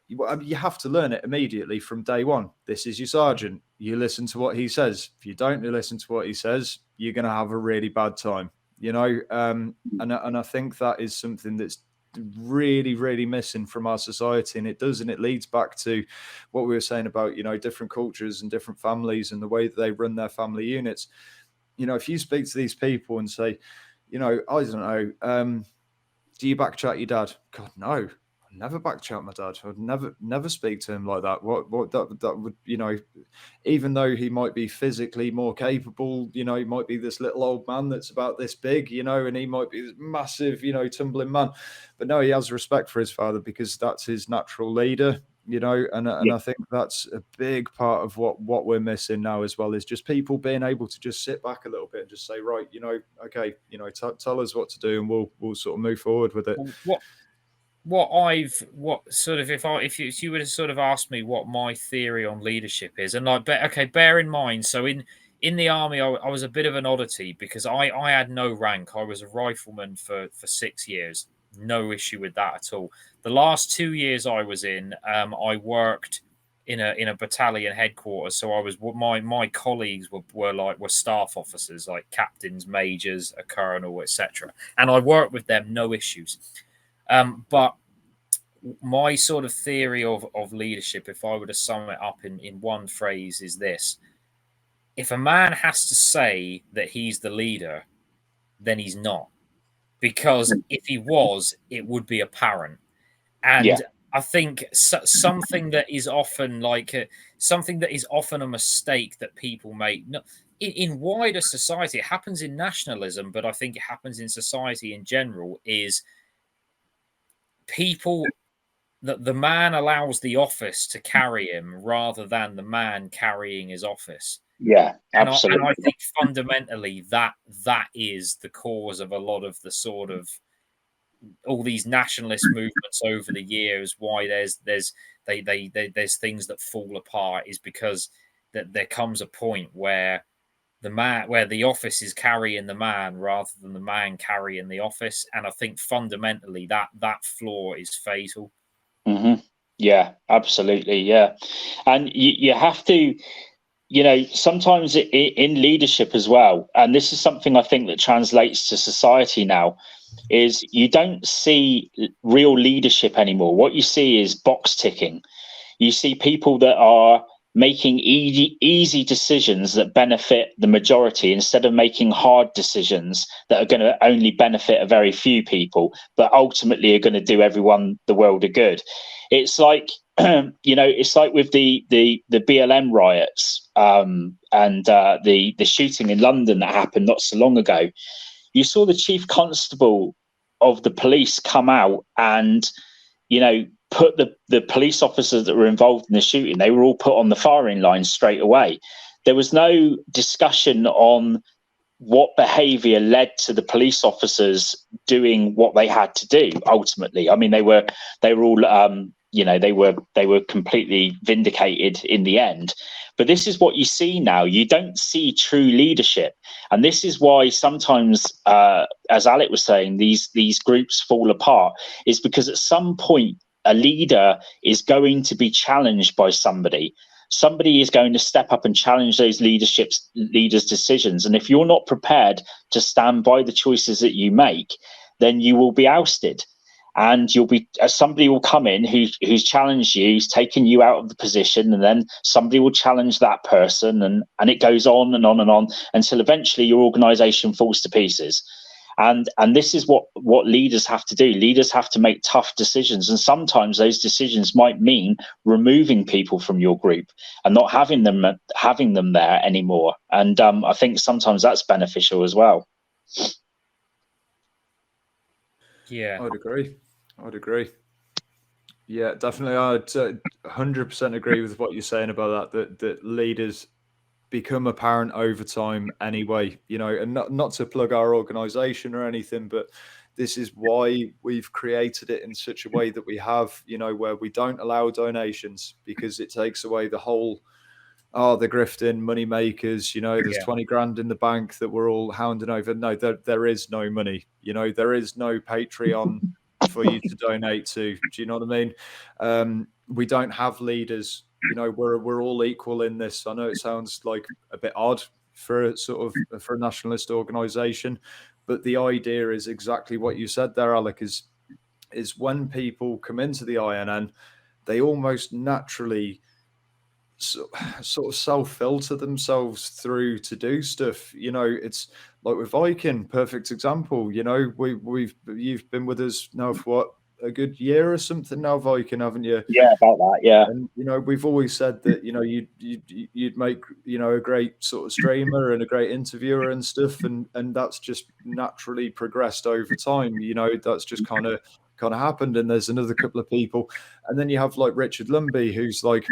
You have to learn it immediately from day one. This is your sergeant. You listen to what he says. If you don't listen to what he says, you're going to have a really bad time. And I think that is something that's really, really missing from our society, and it leads back to what we were saying about different cultures and different families and the way that they run their family units. If you speak to these people and say, I don't know, do you backchat your dad? God, no. Never backchat my dad. I'd never speak to him like that. What that would, even though he might be physically more capable, he might be this little old man that's about this big, and he might be this massive, tumbling man. But no, he has respect for his father because that's his natural leader, and I think that's a big part of what we're missing now as well, is just people being able to just sit back a little bit and just say, right, okay, tell us what to do and we'll sort of move forward with it. If you were to sort of ask me what my theory on leadership is, and bear in mind, so in the army, I was a bit of an oddity because I had no rank. I was a rifleman for 6 years. No issue with that at all. The last 2 years I was in, I worked in a battalion headquarters. So I was, my colleagues were staff officers, like captains, majors, a colonel, etc. And I worked with them, no issues. But my sort of theory of leadership, if I were to sum it up in one phrase, is this: if a man has to say that he's the leader, then he's not. Because if he was, it would be apparent. And I think something that is often a mistake that people make. No, in wider society, it happens in nationalism, but I think it happens in society in general, is people that the man allows the office to carry him rather than the man carrying his office. Yeah, and absolutely. I think fundamentally that is the cause of a lot of the sort of all these nationalist movements over the years. Why there's things that fall apart is because that there comes a point where the office is carrying the man rather than the man carrying the office, and I think fundamentally that flaw is fatal. Mm-hmm. Yeah, absolutely. Yeah, and you have to, sometimes in leadership as well, and this is something I think that translates to society now, is you don't see real leadership anymore. What you see is box ticking. You see people that are making easy decisions that benefit the majority instead of making hard decisions that are going to only benefit a very few people, but ultimately are going to do everyone the world of good. It's like, it's like with the BLM riots and the shooting in London that happened not so long ago. You saw the chief constable of the police come out and, put the police officers that were involved in the shooting, they were all put on the firing line straight away. There was no discussion on what behavior led to the police officers doing what they had to do ultimately. I mean, they were all they were completely vindicated in the end. But this is what you see now. You don't see true leadership, and this is why sometimes, as Alek was saying, these groups fall apart. Is because at some point a leader is going to be challenged by somebody. Somebody is going to step up and challenge those leaders' decisions. And if you're not prepared to stand by the choices that you make, then you will be ousted. And somebody will come in who's challenged you, who's taken you out of the position, and then somebody will challenge that person, and it goes on and on and on until eventually your organization falls to pieces. And this is what leaders have to do. Leaders have to make tough decisions, and sometimes those decisions might mean removing people from your group and not having them there anymore. And I think sometimes that's beneficial as well. Yeah, I'd agree. Yeah, definitely. I'd 100% agree with what you're saying about that leaders become apparent over time anyway, and not to plug our organization or anything, but this is why we've created it in such a way that we have, where we don't allow donations, because it takes away the whole, the grifting money makers, there's 20 grand in the bank that we're all hounding over. No, there is no money, there is no Patreon for you to donate to. Do you know what I mean? We don't have leaders. We're all equal in this. I know it sounds like a bit odd for a nationalist organization, but the idea is exactly what you said there, Alek, is when people come into the INN, they almost naturally sort of self-filter themselves through to do stuff. It's like with Viking, perfect example. You've been with us now for what, a good year or something now, Viking, haven't you? Yeah, about that. Yeah. And we've always said that you'd make a great sort of streamer and a great interviewer and stuff, and that's just naturally progressed over time. That's just kind of happened. And there's another couple of people, and then you have like Richard Lumby, who's like,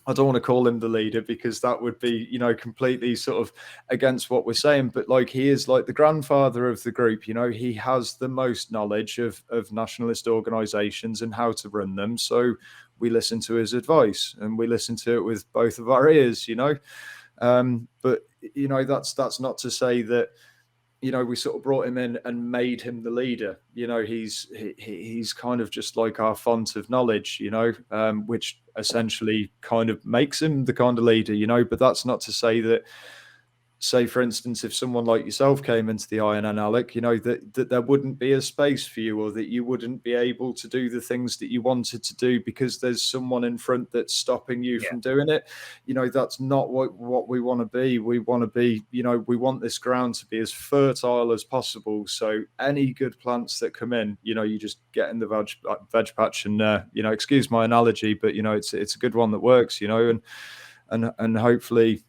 I don't want to call him the leader because that would be, completely sort of against what we're saying. But like, he is like the grandfather of the group. He has the most knowledge of nationalist organizations and how to run them. So we listen to his advice, and we listen to it with both of our ears, But, that's not to say that, we sort of brought him in and made him the leader. He's kind of just like our font of knowledge, which essentially kind of makes him the kind of leader, But that's not to say that, say, for instance, if someone like yourself came into the INN, Alek, that there wouldn't be a space for you, or that you wouldn't be able to do the things that you wanted to do because there's someone in front that's stopping you from doing it. That's not what we want to be. We want to be, we want this ground to be as fertile as possible. So any good plants that come in, you just get in the veg patch and, excuse my analogy, but, it's a good one that works, and hopefully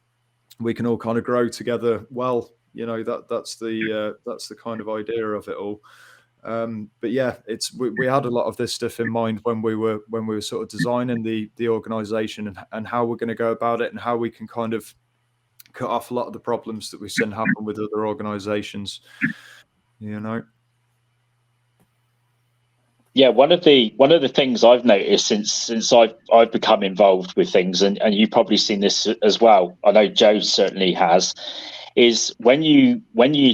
we can all kind of grow together. Well, that's the kind of idea of it all. But yeah, we had a lot of this stuff in mind when we were sort of designing the organization and how we're going to go about it, and how we can kind of cut off a lot of the problems that we've seen happen with other organisations. You know. Yeah, one of the things I've noticed since I've become involved with things, and you've probably seen this as well. I know Joe certainly has. Is when you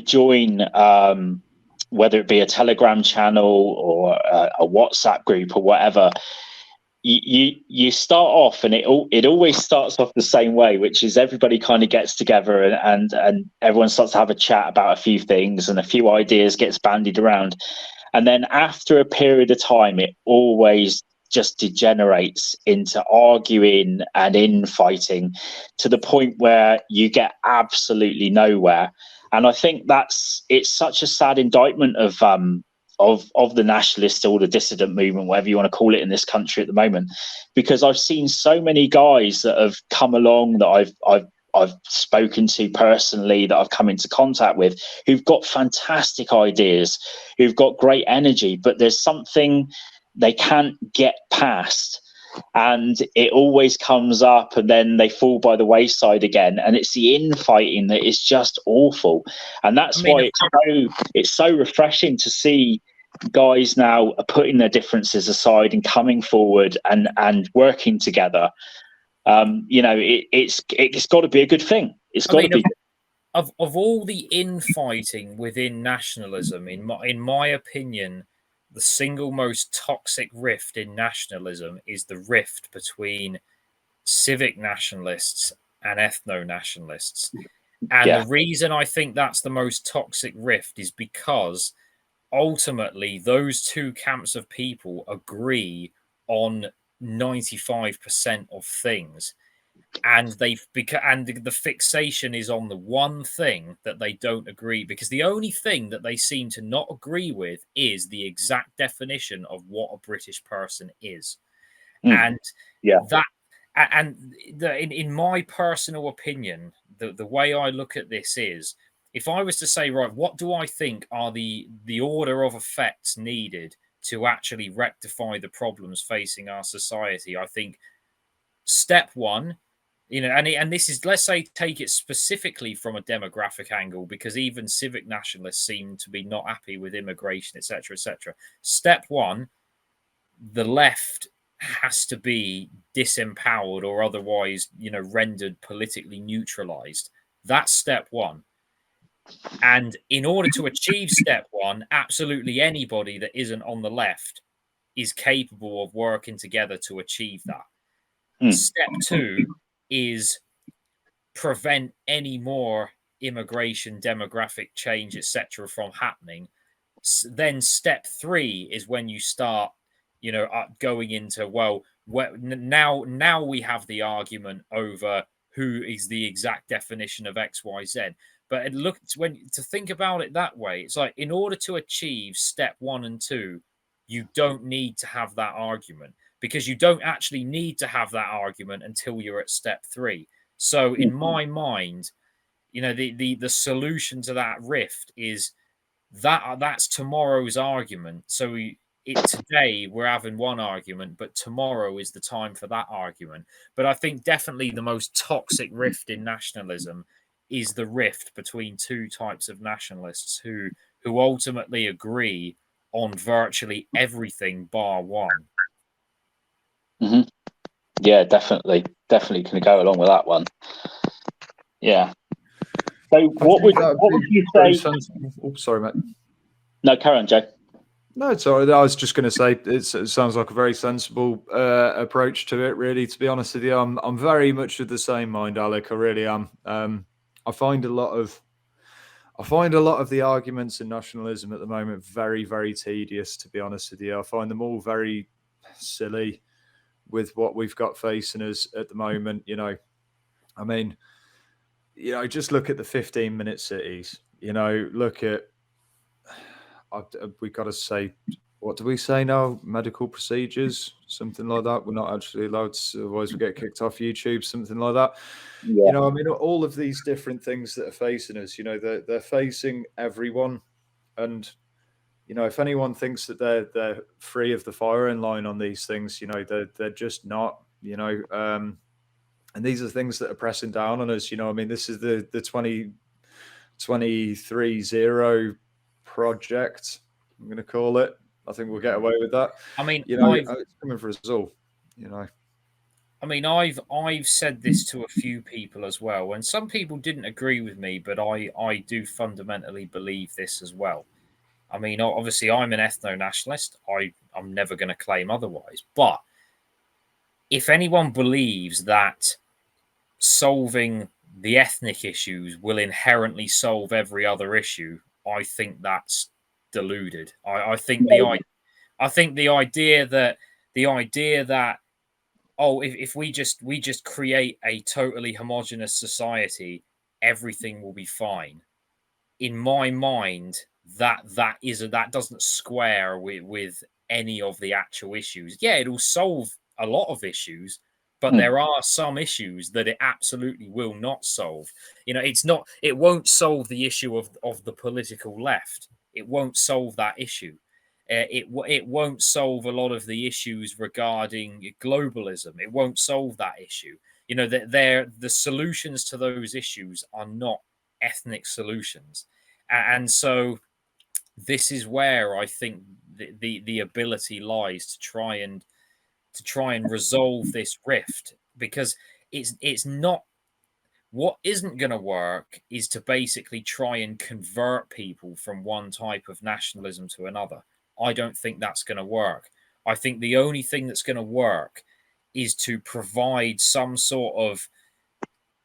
join, whether it be a Telegram channel or a WhatsApp group or whatever, you start off, and it always starts off the same way, which is everybody kind of gets together and everyone starts to have a chat about a few things, and a few ideas gets bandied around. And then after a period of time, it always just degenerates into arguing and infighting to the point where you get absolutely nowhere. And I think it's such a sad indictment of the nationalist or the dissident movement, whatever you want to call it, in this country at the moment, because I've seen so many guys that have come along that I've spoken to personally, that I've come into contact with, who've got fantastic ideas, who've got great energy, but there's something they can't get past. And it always comes up and then they fall by the wayside again. And it's the infighting that is just awful. And that's why it's so refreshing to see guys now are putting their differences aside and coming forward and working together. It's got to be a good thing. It's got to be. Of all the infighting within nationalism, in my opinion, the single most toxic rift in nationalism is the rift between civic nationalists and ethno-nationalists. And the reason I think that's the most toxic rift is because ultimately those two camps of people agree on 95% of things, and the fixation is on the one thing that they don't agree, because the only thing that they seem to not agree with is the exact definition of what a British person is. And in my personal opinion, the way I look at this is, if I was to say, right, what do I think are the order of effects needed to actually rectify the problems facing our society, I think step one, and this is, let's say, take it specifically from a demographic angle, because even civic nationalists seem to be not happy with immigration, etc., etc. Step one, the left has to be disempowered or otherwise, rendered politically neutralized. That's step one. And in order to achieve step one, absolutely anybody that isn't on the left is capable of working together to achieve that. Step two is prevent any more immigration, demographic change, etc., from happening. Then step three is when you start, going into, now we have the argument over who is the exact definition of X, Y, Z. But to think about it that way, it's like, in order to achieve step 1 and 2, you don't need to have that argument, because you don't actually need to have that argument until you're at step 3. So in my mind, the solution to that rift is that's tomorrow's argument. So today we're having one argument, but tomorrow is the time for that argument. But I think definitely the most toxic rift in nationalism is the rift between two types of nationalists who ultimately agree on virtually everything bar one. Mm-hmm. Yeah, definitely can go along with that one. Yeah. So what would you say? Oh, sorry, mate. No, carry on, Joe. No, sorry. I was just going to say it sounds like a very sensible approach to it. Really, to be honest with you, I'm very much of the same mind, Alec. I really am. I find a lot of the arguments in nationalism at the moment very, very tedious. To be honest with you, I find them all very silly with what we've got facing us at the moment. I mean, just look at the 15-minute cities. Look at. We've got to say, what do we say now? Medical procedures, something like that. We're not actually allowed to, otherwise we get kicked off YouTube, something like that. Yeah. I mean, all of these different things that are facing us, they're facing everyone. And, if anyone thinks that they're free of the firing line on these things, they're just not, And these are things that are pressing down on us. I mean, this is the 2023 project, I'm going to call it. I think we'll get away with that. I mean, it's coming for us all. I mean, I've said this to a few people as well, and some people didn't agree with me, but I do fundamentally believe this as well. I mean, obviously, I'm an ethno-nationalist. I'm never going to claim otherwise. But if anyone believes that solving the ethnic issues will inherently solve every other issue, I think that's deluded. I think the idea that if we just create a totally homogenous society, everything will be fine. In my mind, that doesn't square with any of the actual issues. Yeah, it'll solve a lot of issues, but there are some issues that it absolutely will not solve. It won't solve the issue of the political left. It won't solve that issue. It won't solve a lot of the issues regarding globalism. It won't solve that issue. The solutions to those issues are not ethnic solutions, and so this is where I think the ability lies to try and resolve this rift, because it's not. What isn't going to work is to basically try and convert people from one type of nationalism to another. I don't think that's going to work. I think the only thing that's going to work is to provide some sort of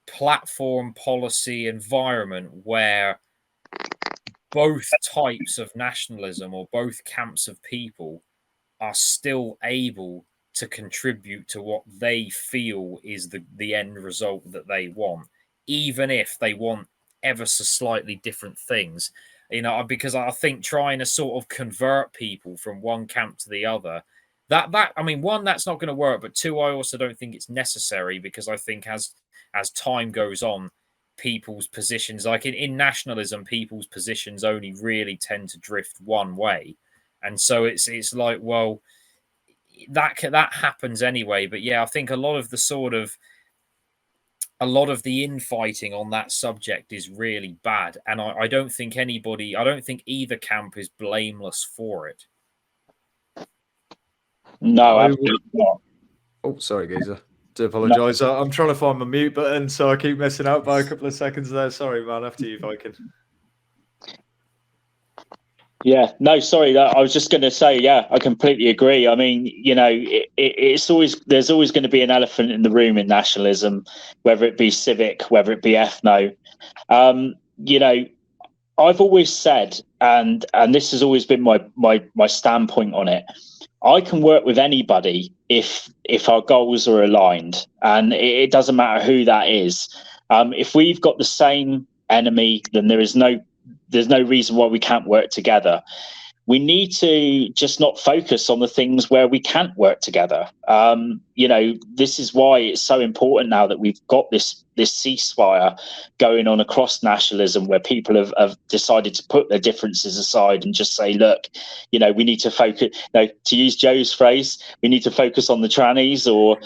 platform, policy, environment where both types of nationalism or both camps of people are still able to contribute to what they feel is the end result that they want, even if they want ever so slightly different things. Because I think trying to sort of convert people from one camp to the other, I mean, one, that's not going to work, but two, I also don't think it's necessary, because I think as time goes on, people's positions, like in nationalism, people's positions only really tend to drift one way. And so it's like, well, that happens anyway. But yeah, I think a lot of the infighting on that subject is really bad. And I don't think either camp is blameless for it. No, absolutely not. Oh, sorry, Geezer. Do apologise. No. I'm trying to find my mute button, so I keep messing out by a couple of seconds there. Sorry, man. After you, Viking. Yeah, no, sorry. I was just going to say, yeah, I completely agree. I mean, there's always going to be an elephant in the room in nationalism, whether it be civic, whether it be ethno. I've always said, and this has always been my standpoint on it. I can work with anybody if our goals are aligned, and it doesn't matter who that is. If we've got the same enemy, then there's no reason why we can't work together. We need to just not focus on the things where we can't work together. This is why it's so important now that we've got this ceasefire going on across nationalism, where people have decided to put their differences aside and just say, look, we need to focus. To use Joe's phrase, we need to focus on the trannies, or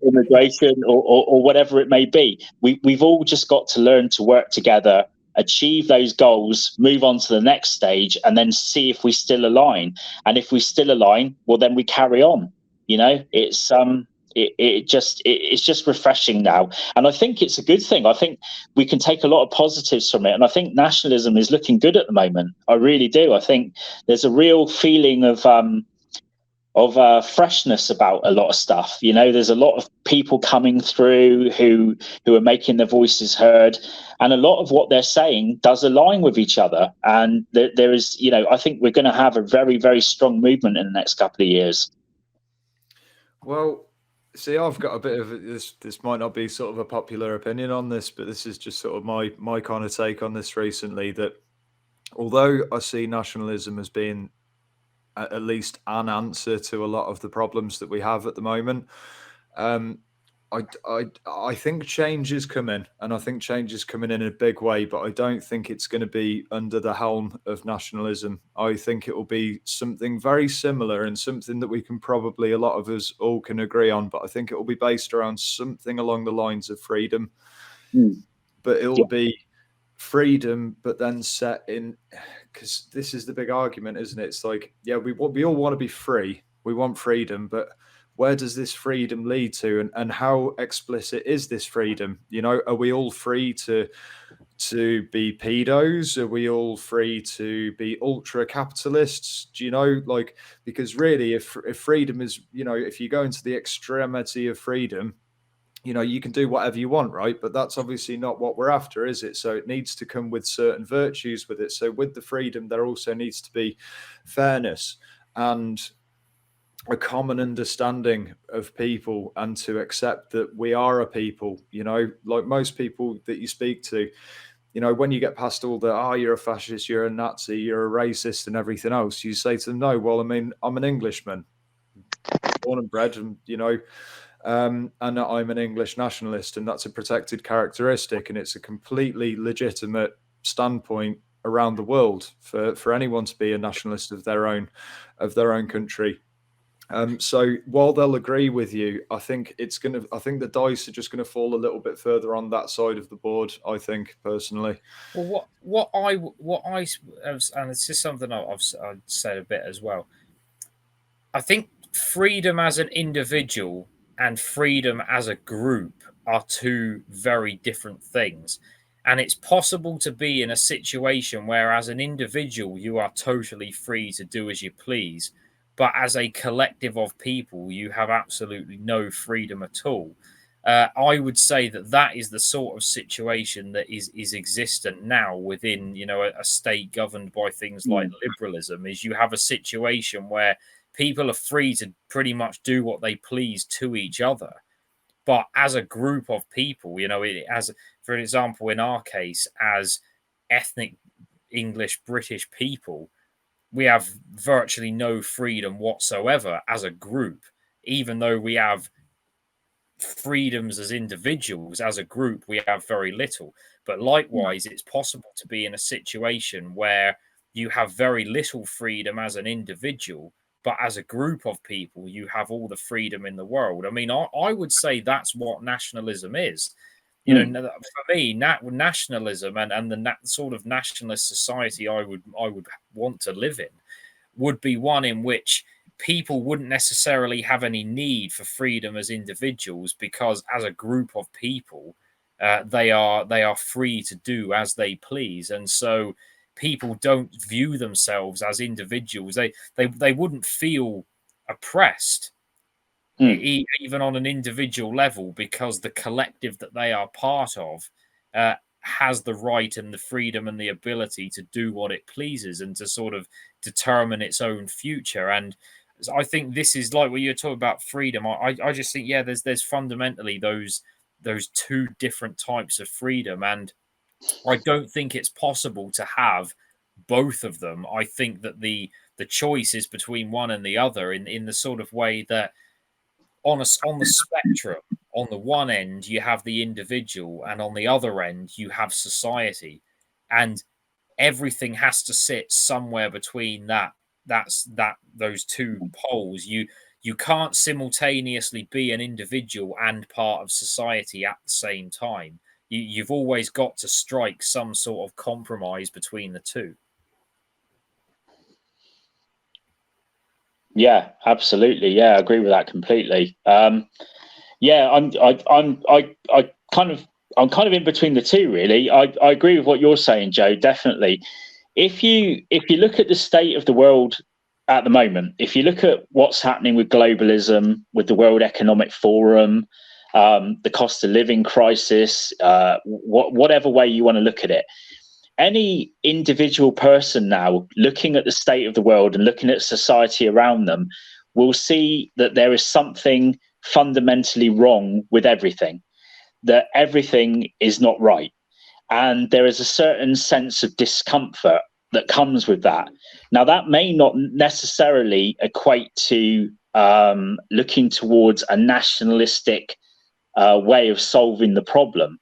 immigration, or whatever it may be. We've all just got to learn to work together, achieve those goals, move on to the next stage, and then see if we still align. And if we still align, well, then we carry on. It's just refreshing now, and I think it's a good thing. I think we can take a lot of positives from it, and I think nationalism is looking good at the moment. I really do. I think there's a real feeling of freshness about a lot of stuff. There's a lot of people coming through who are making their voices heard, and a lot of what they're saying does align with each other. And there is, I think we're going to have a very, very strong movement in the next couple of years. Well, see, I've got a bit of this. This might not be sort of a popular opinion on this, but this is just sort of my kind of take on this recently. That although I see nationalism as being at least an answer to a lot of the problems that we have at the moment, I think change is coming, and I think change is coming in a big way, but I don't think it's going to be under the helm of nationalism. I think it will be something very similar and something that we can probably, a lot of us all can agree on, but I think it will be based around something along the lines of freedom. But it will be freedom, but then set in, because this is the big argument, isn't it? It's like, yeah, we all want to be free. We want freedom, but where does this freedom lead to, and how explicit is this freedom? You know, are we all free to be pedos? Are we all free to be ultra capitalists? Do you know, like, because really, if freedom is, you know, if you go into the extremity of freedom, you know, you can do whatever you want, right? But that's obviously not what we're after, is it? So it needs to come with certain virtues with it. So with the freedom, there also needs to be fairness and a common understanding of people, and to accept that we are a people, you know, like most people that you speak to, you know, when you get past all the, oh, you're a fascist, you're a Nazi, you're a racist and everything else, you say to them, no, well, I mean, I'm an Englishman, born and bred, and, you know, and I'm an English nationalist, and that's a protected characteristic, and it's a completely legitimate standpoint around the world for anyone to be a nationalist of their own country. So while they'll agree with you, I think the dice are just gonna fall a little bit further on that side of the board, I think, personally. Well, and this is something I've said a bit as well. I think freedom as an individual and freedom as a group are two very different things. And it's possible to be in a situation where, as an individual, you are totally free to do as you please, but as a collective of people, you have absolutely no freedom at all. I would say that is the sort of situation that is existent now within, you know, a state governed by things like liberalism. Is you have a situation where people are free to pretty much do what they please to each other, but as a group of people, you know, as for example, in our case, as ethnic English British people, we have virtually no freedom whatsoever as a group, even though we have freedoms as individuals. As a group, we have very little. But likewise, it's possible to be in a situation where you have very little freedom as an individual, but as a group of people, you have all the freedom in the world. I mean, I would say that's what nationalism is. You know, for me, nationalism and the sort of nationalist society I would want to live in would be one in which people wouldn't necessarily have any need for freedom as individuals, because as a group of people, they are free to do as they please, and so people don't view themselves as individuals. They wouldn't feel oppressed even on an individual level, because the collective that they are part of has the right and the freedom and the ability to do what it pleases and to sort of determine its own future. And I think this is like what you're talking about freedom. I just think, yeah, there's fundamentally those two different types of freedom, and I don't think it's possible to have both of them. I think that the choice is between one and the other, in the sort of way that on the spectrum, on the one end you have the individual, and on the other end you have society, and everything has to sit somewhere between those two poles. You can't simultaneously be an individual and part of society at the same time. You've always got to strike some sort of compromise between the two. Yeah, absolutely. Yeah, I agree with that completely. Yeah, I'm kind of in between the two, really. I agree with what you're saying, Joe. Definitely. If you look at the state of the world at the moment, if you look at what's happening with globalism, with the World Economic Forum, the cost of living crisis, whatever way you want to look at it, any individual person now looking at the state of the world and looking at society around them will see that there is something fundamentally wrong with everything, that everything is not right. And there is a certain sense of discomfort that comes with that. Now, that may not necessarily equate to looking towards a nationalistic way of solving the problem,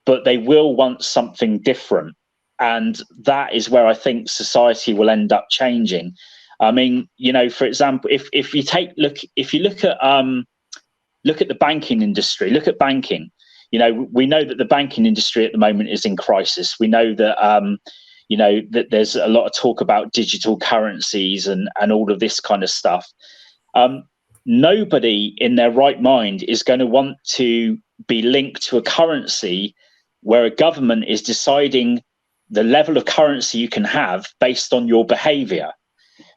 but they will want something different. And that is where I think society will end up changing. I mean, for example, if you look at the banking industry, look at banking. We know that the banking industry at the moment is in crisis. We know that that there's a lot of talk about digital currencies and all of this kind of stuff. Nobody in their right mind is going to want to be linked to a currency where a government is deciding the level of currency you can have based on your behavior.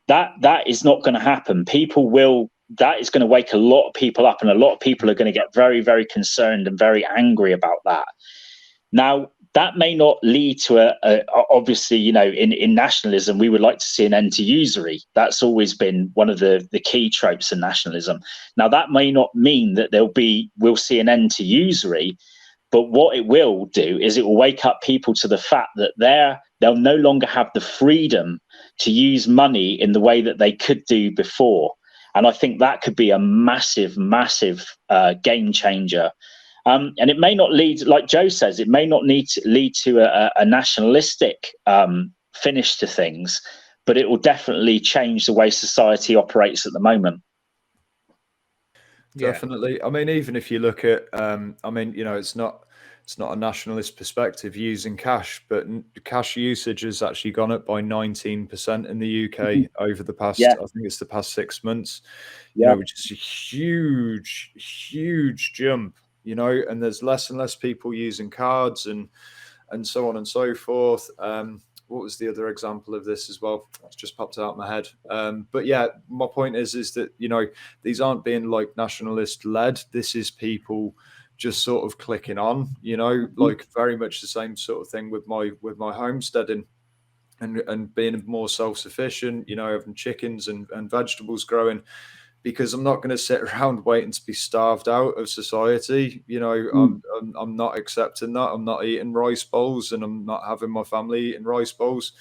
That is not going to happen. That is going to wake a lot of people up, and a lot of people are going to get very, very concerned and very angry about that. Now, that may not lead to obviously, in nationalism, we would like to see an end to usury. That's always been one of the key tropes in nationalism. Now, that may not mean that we'll see an end to usury, but what it will do is it will wake up people to the fact that they'll no longer have the freedom to use money in the way that they could do before. And I think that could be a massive, massive game changer. And it may not lead, like Joe says, it may not lead to a nationalistic finish to things, but it will definitely change the way society operates at the moment. Definitely. Yeah. I mean, even if you look at, it's not a nationalist perspective using cash, but cash usage has actually gone up by 19% in the UK over the past, I think it's the past 6 months, which is a huge, huge jump, and there's less and less people using cards and so on and so forth. What was the other example of this as well? It's just popped out of my head. But yeah, my point is that, these aren't being like nationalist led. This is people just sort of clicking on, like very much the same sort of thing with my homesteading and being more self-sufficient, having chickens and vegetables growing, because I'm not going to sit around waiting to be starved out of society. I'm not accepting that. I'm not eating rice bowls, and I'm not having my family eating rice bowls.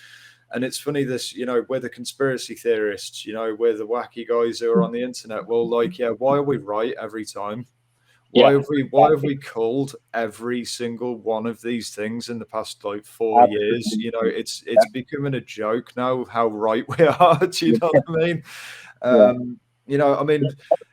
And it's funny, this, we're the conspiracy theorists, we're the wacky guys who are on the internet. Well, why are we right every time? Why have we culled every single one of these things in the past 4 years? It's becoming a joke now how right we are. Do you know what I mean?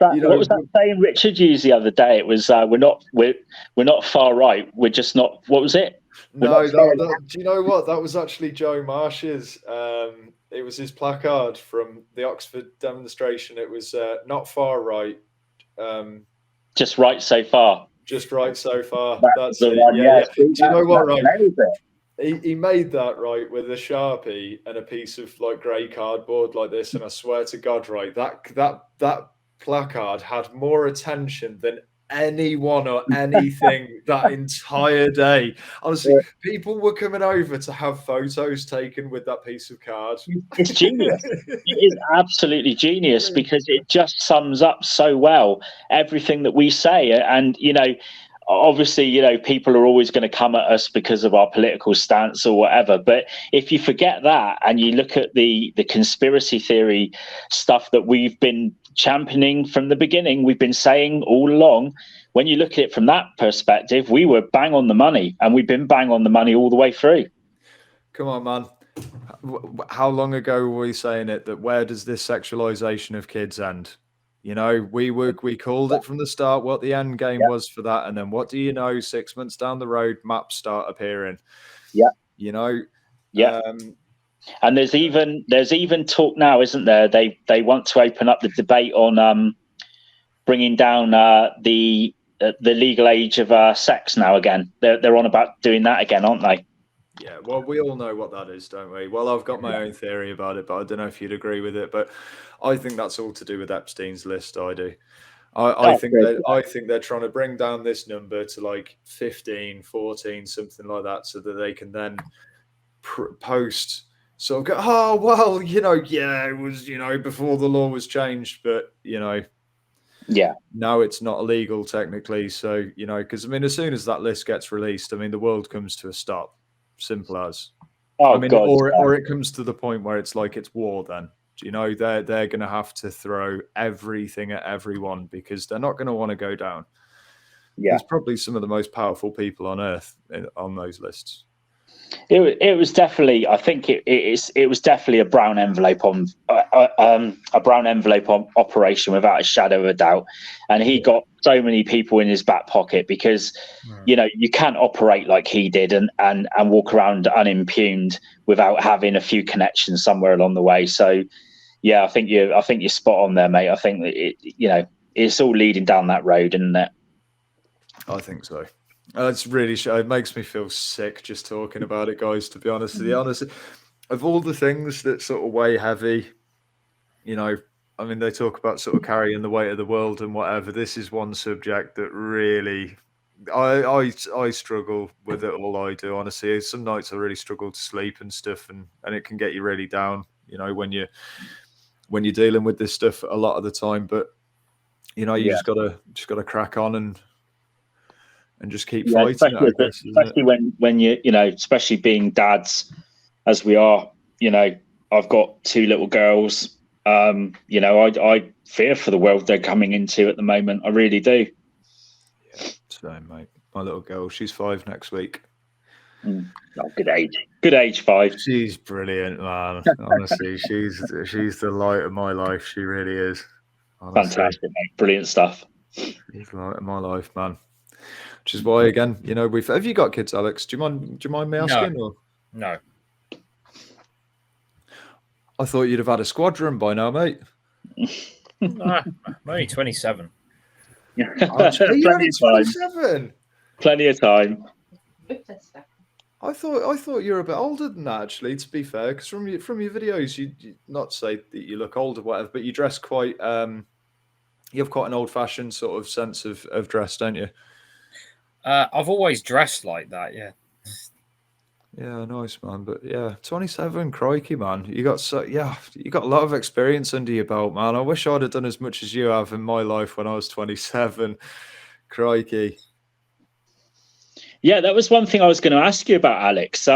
What was that saying Richard used the other day? It was we're not far right. We're just not. What was it? No, do you know what? That was actually Joe Marsh's. It was his placard from the Oxford demonstration. It was not far right. Just right so far. Just right so far. That's it. Yeah. Do you know what? Right. He made that right with a Sharpie and a piece of grey cardboard like this, and I swear to God, right, that placard had more attention than anyone or anything that entire day. Honestly, people were coming over to have photos taken with that piece of card. It's genius. It is absolutely genius, because it just sums up so well everything that we say. And obviously, people are always going to come at us because of our political stance or whatever. But if you forget that and you look at the conspiracy theory stuff that we've been championing from the beginning, we've been saying all along, when you look at it from that perspective, we were bang on the money, and we've been bang on the money all the way through. Come on, man. How long ago were we saying it, that where does this sexualization of kids end? We called it from the start what the end game was for that, and then what do you know? 6 months down the road, maps start appearing. And there's even talk now, isn't there? They want to open up the debate on bringing down the legal age of sex now again. They're on about doing that again, aren't they? Yeah, well, we all know what that is, don't we? Well, I've got my own theory about it, but I don't know if you'd agree with it. But I think that's all to do with Epstein's list. I do. I think they're trying to bring down this number to 15, 14, something like that, so that they can then post sort of go, oh, well, it was, before the law was changed, but now it's not illegal technically. So, because as soon as that list gets released, the world comes to a stop. Simple as. God, or it comes to the point where it's it's war then. They're going to have to throw everything at everyone, because they're not going to want to go down. there's probably some of the most powerful people on earth on those lists. It was definitely, I think it was definitely a brown envelope on operation without a shadow of a doubt, and he got so many people in his back pocket because you can't operate like he did and walk around unimpugned without having a few connections somewhere along the way. So yeah, I think you're spot on there, mate. I think that it's all leading down that road, isn't it? I think so. It's really, it makes me feel sick just talking about it, guys, to be honest with you. Honestly, of all the things that sort of weigh heavy, I mean, they talk about sort of carrying the weight of the world and whatever. This is one subject that really, I struggle with it all. I do, honestly. Some nights I really struggle to sleep and stuff, and it can get you really down, when you're dealing with this stuff a lot of the time. But you just gotta crack on and just keep fighting it, I guess, especially when you especially being dads as we are, I've got 2 little girls. I fear for the world they're coming into at the moment. I really do. Yeah, same, mate. My little girl, she's 5 next week. Oh, good age, 5. She's brilliant, man. Honestly, she's the light of my life. She really is. Honestly. Fantastic, mate. Brilliant stuff. She's the light of my life, man. Which is why, again, have you got kids, Alex? Do you mind me asking? No. I thought you'd have had a squadron by now, mate. I'm only 27. You're only 27. Plenty of time. I thought you were a bit older than that, actually. To be fair, because from your videos, you not say that you look old or whatever, but you dress quite. You have quite an old-fashioned sort of sense of dress, don't you? I've always dressed like that, yeah. Yeah, nice, man. But yeah, 27, crikey, man. You got a lot of experience under your belt, man. I wish I'd have done as much as you have in my life when I was 27. Crikey. Yeah, that was one thing I was going to ask you about, Alex.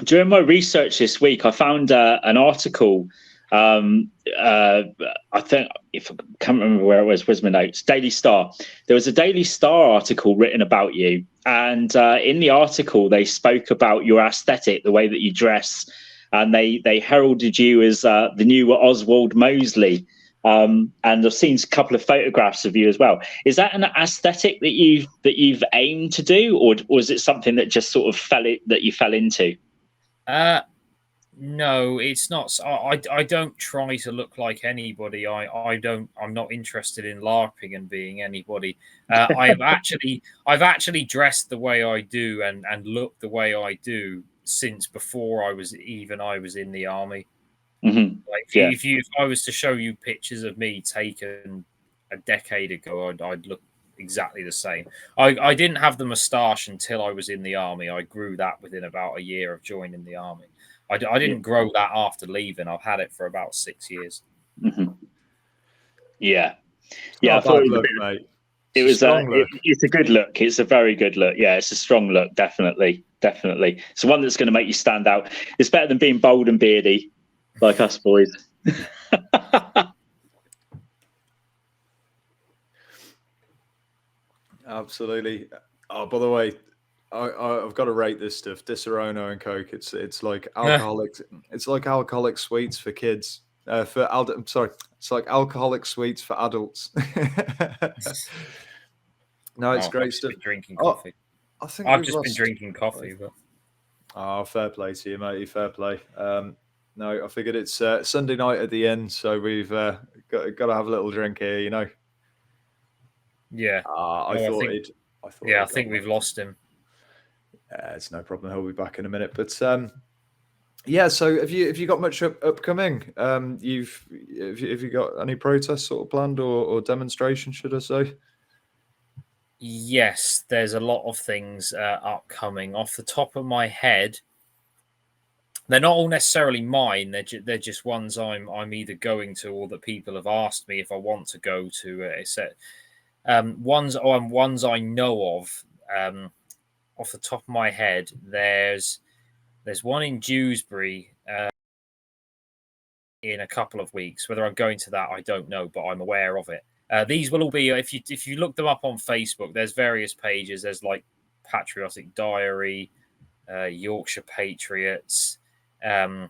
During my research this week, I found an article. I think, if I can't remember where it was, where's my notes? Daily Star. There was a Daily Star article written about you, and in the article they spoke about your aesthetic, the way that you dress, and they heralded you as the new Oswald Mosley. And I've seen a couple of photographs of you as well. Is that an aesthetic that you've aimed to do, or was it something that just sort of you fell into? No, it's not. I don't try to look like anybody. I'm not interested in LARPing and being anybody. I've actually dressed the way I do and looked the way I do since before I was in the army. Mm-hmm. Like if I was to show you pictures of me taken a decade ago, I'd look exactly the same. I didn't have the moustache until I was in the army. I grew that within about a year of joining the army. I didn't grow that after leaving. I've had it for about 6 years. Mm-hmm. Yeah. I thought mate. It's a good look. It's a very good look. Yeah, it's a strong look. Definitely. It's one that's going to make you stand out. It's better than being bold and beardy like us boys. Absolutely. Oh, by the way, I've got to rate this stuff. Disaronno and Coke. It's like alcoholic. It's like alcoholic sweets for kids. It's like alcoholic sweets for adults. No, it's great stuff. Drinking coffee. I think I've just been drinking coffee, but fair play to you, matey. Fair play. No, I figured it's Sunday night at the end, so we've got to have a little drink here, Yeah. I think we've lost him. It's no problem. He'll be back in a minute. But yeah. So have you got much upcoming? Have you got any protests sort of planned or demonstrations, should I say? Yes, there's a lot of things upcoming. Off the top of my head, they're not all necessarily mine. They're just ones I'm either going to or that people have asked me if I want to go to. Ones I know of. Off the top of my head, there's one in Dewsbury in a couple of weeks. Whether I'm going to that, I don't know, but I'm aware of it. These will all be, if you look them up on Facebook, there's various pages. There's like Patriotic Diary, Yorkshire Patriots, the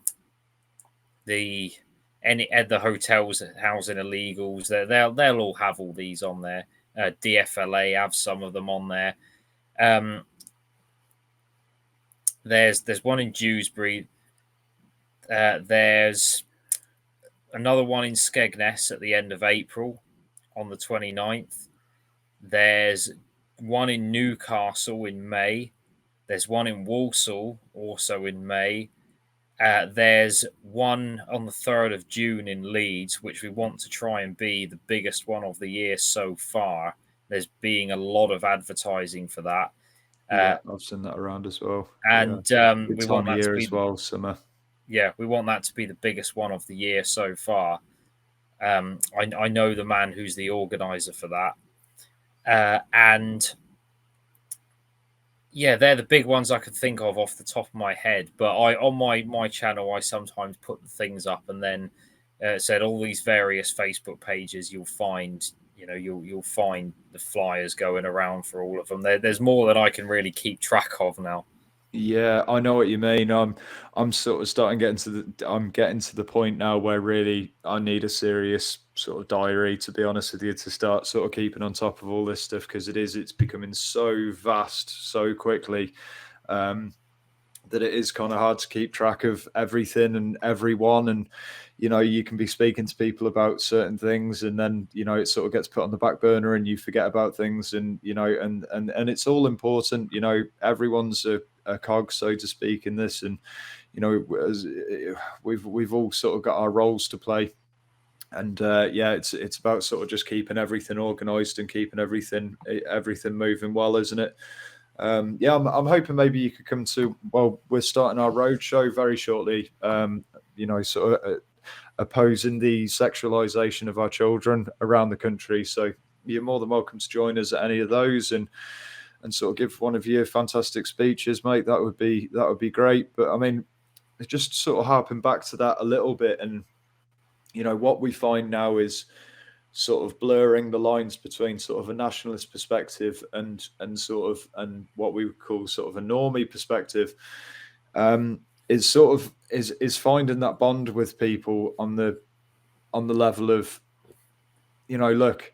hotels housing illegals. They'll all have all these on there. DFLA have some of them on there. There's one in Dewsbury. There's another one in Skegness at the end of April on the 29th. There's one in Newcastle in May. There's one in Walsall also in May. There's one on the 3rd of June in Leeds, which we want to try and be the biggest one of the year so far. There's being a lot of advertising for that. Yeah, I've seen that around as well. And we want that to be as well, summer. Yeah, we want that to be the biggest one of the year so far. I know the man who's the organizer for that. And yeah, they're the big ones I could think of off the top of my head. But on my channel, I sometimes put the things up and then said all these various Facebook pages you'll find. You'll find the flyers going around for all of them. There's more that I can really keep track of now. Yeah, I know what you mean. I'm sort of getting to the point now where really I need a serious sort of diary, to be honest with you, to start sort of keeping on top of all this stuff, because it's becoming so vast so quickly. That it is kind of hard to keep track of everything and everyone. And, you can be speaking to people about certain things and then, it sort of gets put on the back burner and you forget about things and, and it's all important, everyone's a cog, so to speak, in this. And, we've all sort of got our roles to play. And it's about sort of just keeping everything organized and keeping everything moving well, isn't it? I'm hoping maybe you could come to, we're starting our road show very shortly, sort of opposing the sexualization of our children around the country. So you're more than welcome to join us at any of those and sort of give one of your fantastic speeches, mate. That would be great. But I mean, just sort of harping back to that a little bit, and what we find now is sort of blurring the lines between sort of a nationalist perspective and what we would call sort of a normie perspective, is finding that bond with people on the level of, look,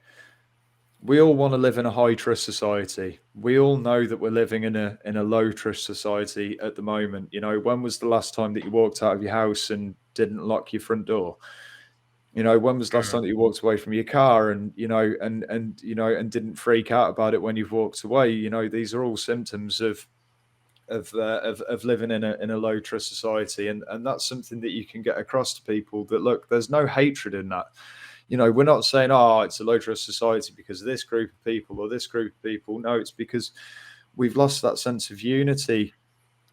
we all want to live in a high trust society. We all know that we're living in a low trust society at the moment. When was the last time that you walked out of your house and didn't lock your front door? When was the last time that you walked away from your car and didn't freak out about it when you've walked away? These are all symptoms of living in a low trust society, and that's something that you can get across to people, that look, there's no hatred in that. We're not saying, it's a low trust society because of this group of people or this group of people. No, it's because we've lost that sense of unity.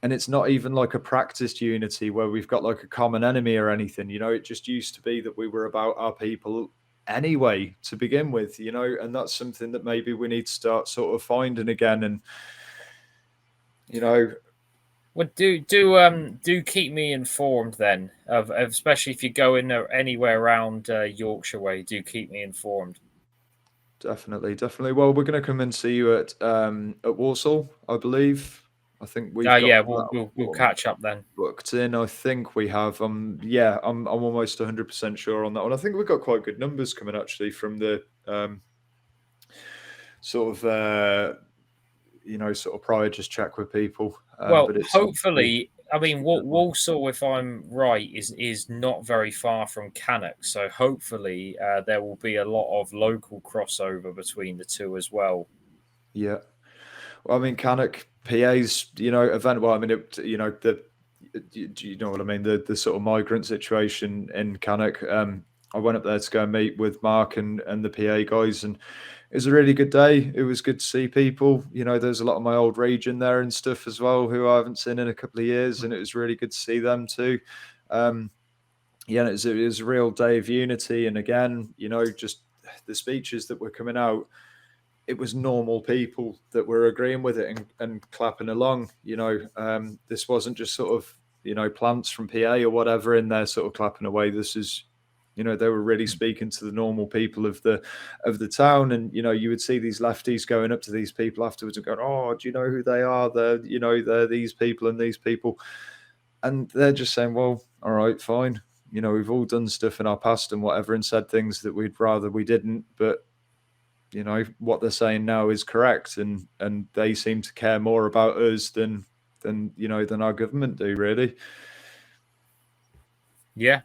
And it's not even like a practiced unity where we've got like a common enemy or anything. It just used to be that we were about our people anyway to begin with, and that's something that maybe we need to start sort of finding again. And, Well, do keep me informed then, of especially if you go in anywhere around Yorkshire way. Do keep me informed. Definitely. Well, we're going to come and see you at Walsall, I believe. I think we've we'll catch up then. Booked in. I think we have. I'm almost 100% sure on that one. I think we've got quite good numbers coming actually from the sort of prior just check with people. But hopefully, I mean, Walsall, if I'm right, is not very far from Cannock, so hopefully there will be a lot of local crossover between the two as well. Yeah. Well, I mean, Cannock, PA's, event. Well, I mean, do you know what I mean? The sort of migrant situation in Cannock. I went up there to go and meet with Mark and the PA guys, and it was a really good day. It was good to see people. There's a lot of my old region there and stuff as well, who I haven't seen in a couple of years, and it was really good to see them too. It was a real day of unity. And again, just the speeches that were coming out, it was normal people that were agreeing with it and clapping along. This wasn't just sort of, plants from PA or whatever in there sort of clapping away. This is You know, they were really speaking to the normal people of the town, and you know, you would see these lefties going up to these people afterwards and going, "Oh, do you know who they are? They're these people and these people," and they're just saying, "Well, all right, fine. You know, we've all done stuff in our past and whatever, and said things that we'd rather we didn't, but." You know, what they're saying now is correct, and they seem to care more about us than our government do, really. Yeah,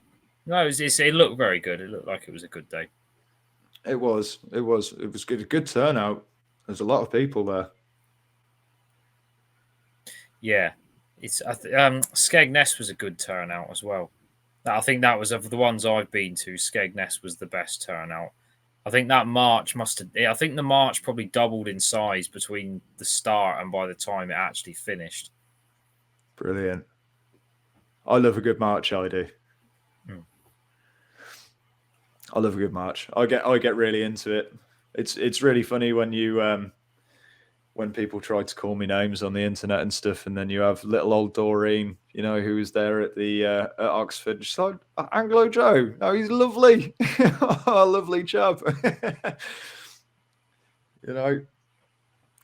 no, it looked very good. It looked like it was a good day. It was good. Good turnout. There's a lot of people there. Yeah, Skegness was a good turnout as well. I think that was, of the ones I've been to, Skegness was the best turnout. I think that march I think the march probably doubled in size between the start and by the time it actually finished. Brilliant. I love a good march, I do. I love a good march. I get really into it. It's really funny when you when people try to call me names on the internet and stuff, and then you have little old Doreen, you know, who was there at the at Oxford. She's like, Anglo Joe. No, he's lovely. Oh, lovely chap. You know,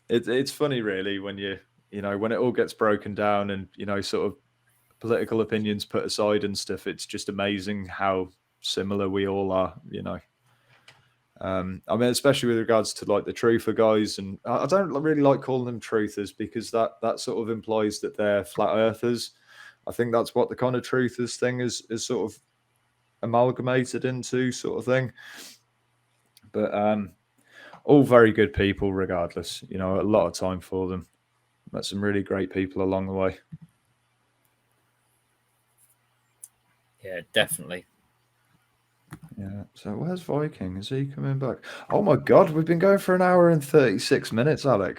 it's funny really when when it all gets broken down and sort of political opinions put aside and stuff. It's just amazing how similar we all are. I mean, especially with regards to like the truther guys, and I don't really like calling them truthers because that sort of implies that they're flat earthers. I think that's what the kind of truthers thing is sort of amalgamated into, sort of thing. But all very good people, regardless. You know, a lot of time for them. Met some really great people along the way. Yeah, definitely. Yeah. So where's Viking? Is he coming back? Oh my God, we've been going for an hour and 36 minutes, Alek.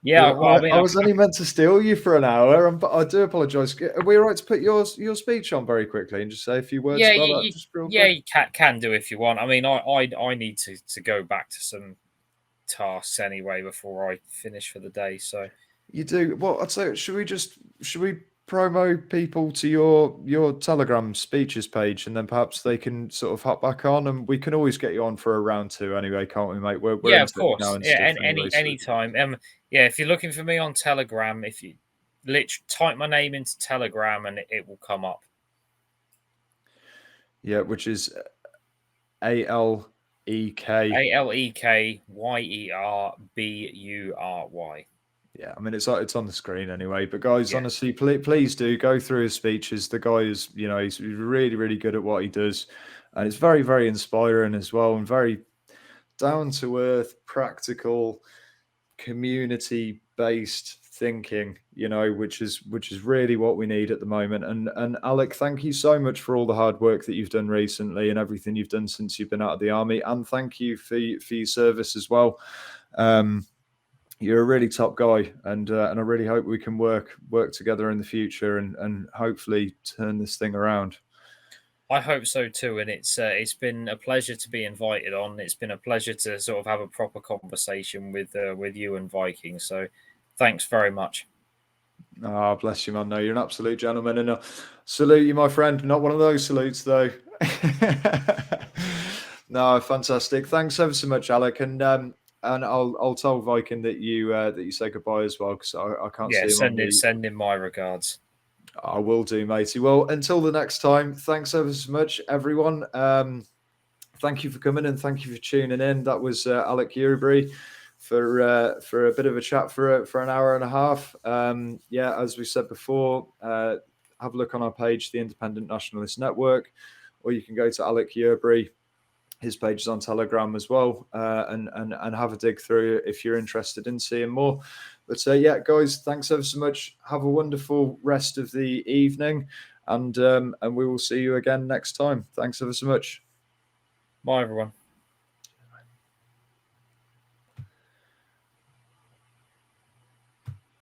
Yeah, well, I was only meant to steal you for an hour, but I do apologise. Are we all right to put your speech on very quickly and just say a few words about that? Just real quick? You can do if you want. I mean, I need to go back to some tasks anyway before I finish for the day. So you do. Well, I'd say should we promo people to your Telegram speeches page, and then perhaps they can sort of hop back on, and we can always get you on for a round two anyway, can't we, mate? We're of course. Now and any time. If you're looking for me on Telegram, if you literally type my name into Telegram and it will come up. Yeah, which is ALEK ALEKYERBURY. Yeah, I mean it's on the screen anyway. But guys, honestly, please do go through his speeches. The guy is, he's really, really good at what he does, and it's very, very inspiring as well, and very down to earth, practical, community based thinking. Which is really what we need at the moment. And Alek, thank you so much for all the hard work that you've done recently and everything you've done since you've been out of the army, and thank you for your service as well. You're a really top guy, and I really hope we can work together in the future and hopefully turn this thing around. I hope so too, and it's been a pleasure to be invited on. It's been a pleasure to sort of have a proper conversation with you and Viking. So, thanks very much. Oh, bless you, man. No, you're an absolute gentleman, and I salute you, my friend. Not one of those salutes, though. No, fantastic. Thanks ever so much, Alek, and I'll tell Viking that you say goodbye as well, because I can't see him. Send in my regards. I will do, matey. Well, until the next time, thanks ever so much, everyone. Thank you for coming and thank you for tuning in. That was Alek Yerbury for a bit of a chat for an hour and a half. As we said before, have a look on our page, the Independent Nationalist Network, or you can go to Alek Yerbury. His page is on Telegram as well, and have a dig through if you're interested in seeing more. But guys, thanks ever so much. Have a wonderful rest of the evening, and we will see you again next time. Thanks ever so much. Bye, everyone.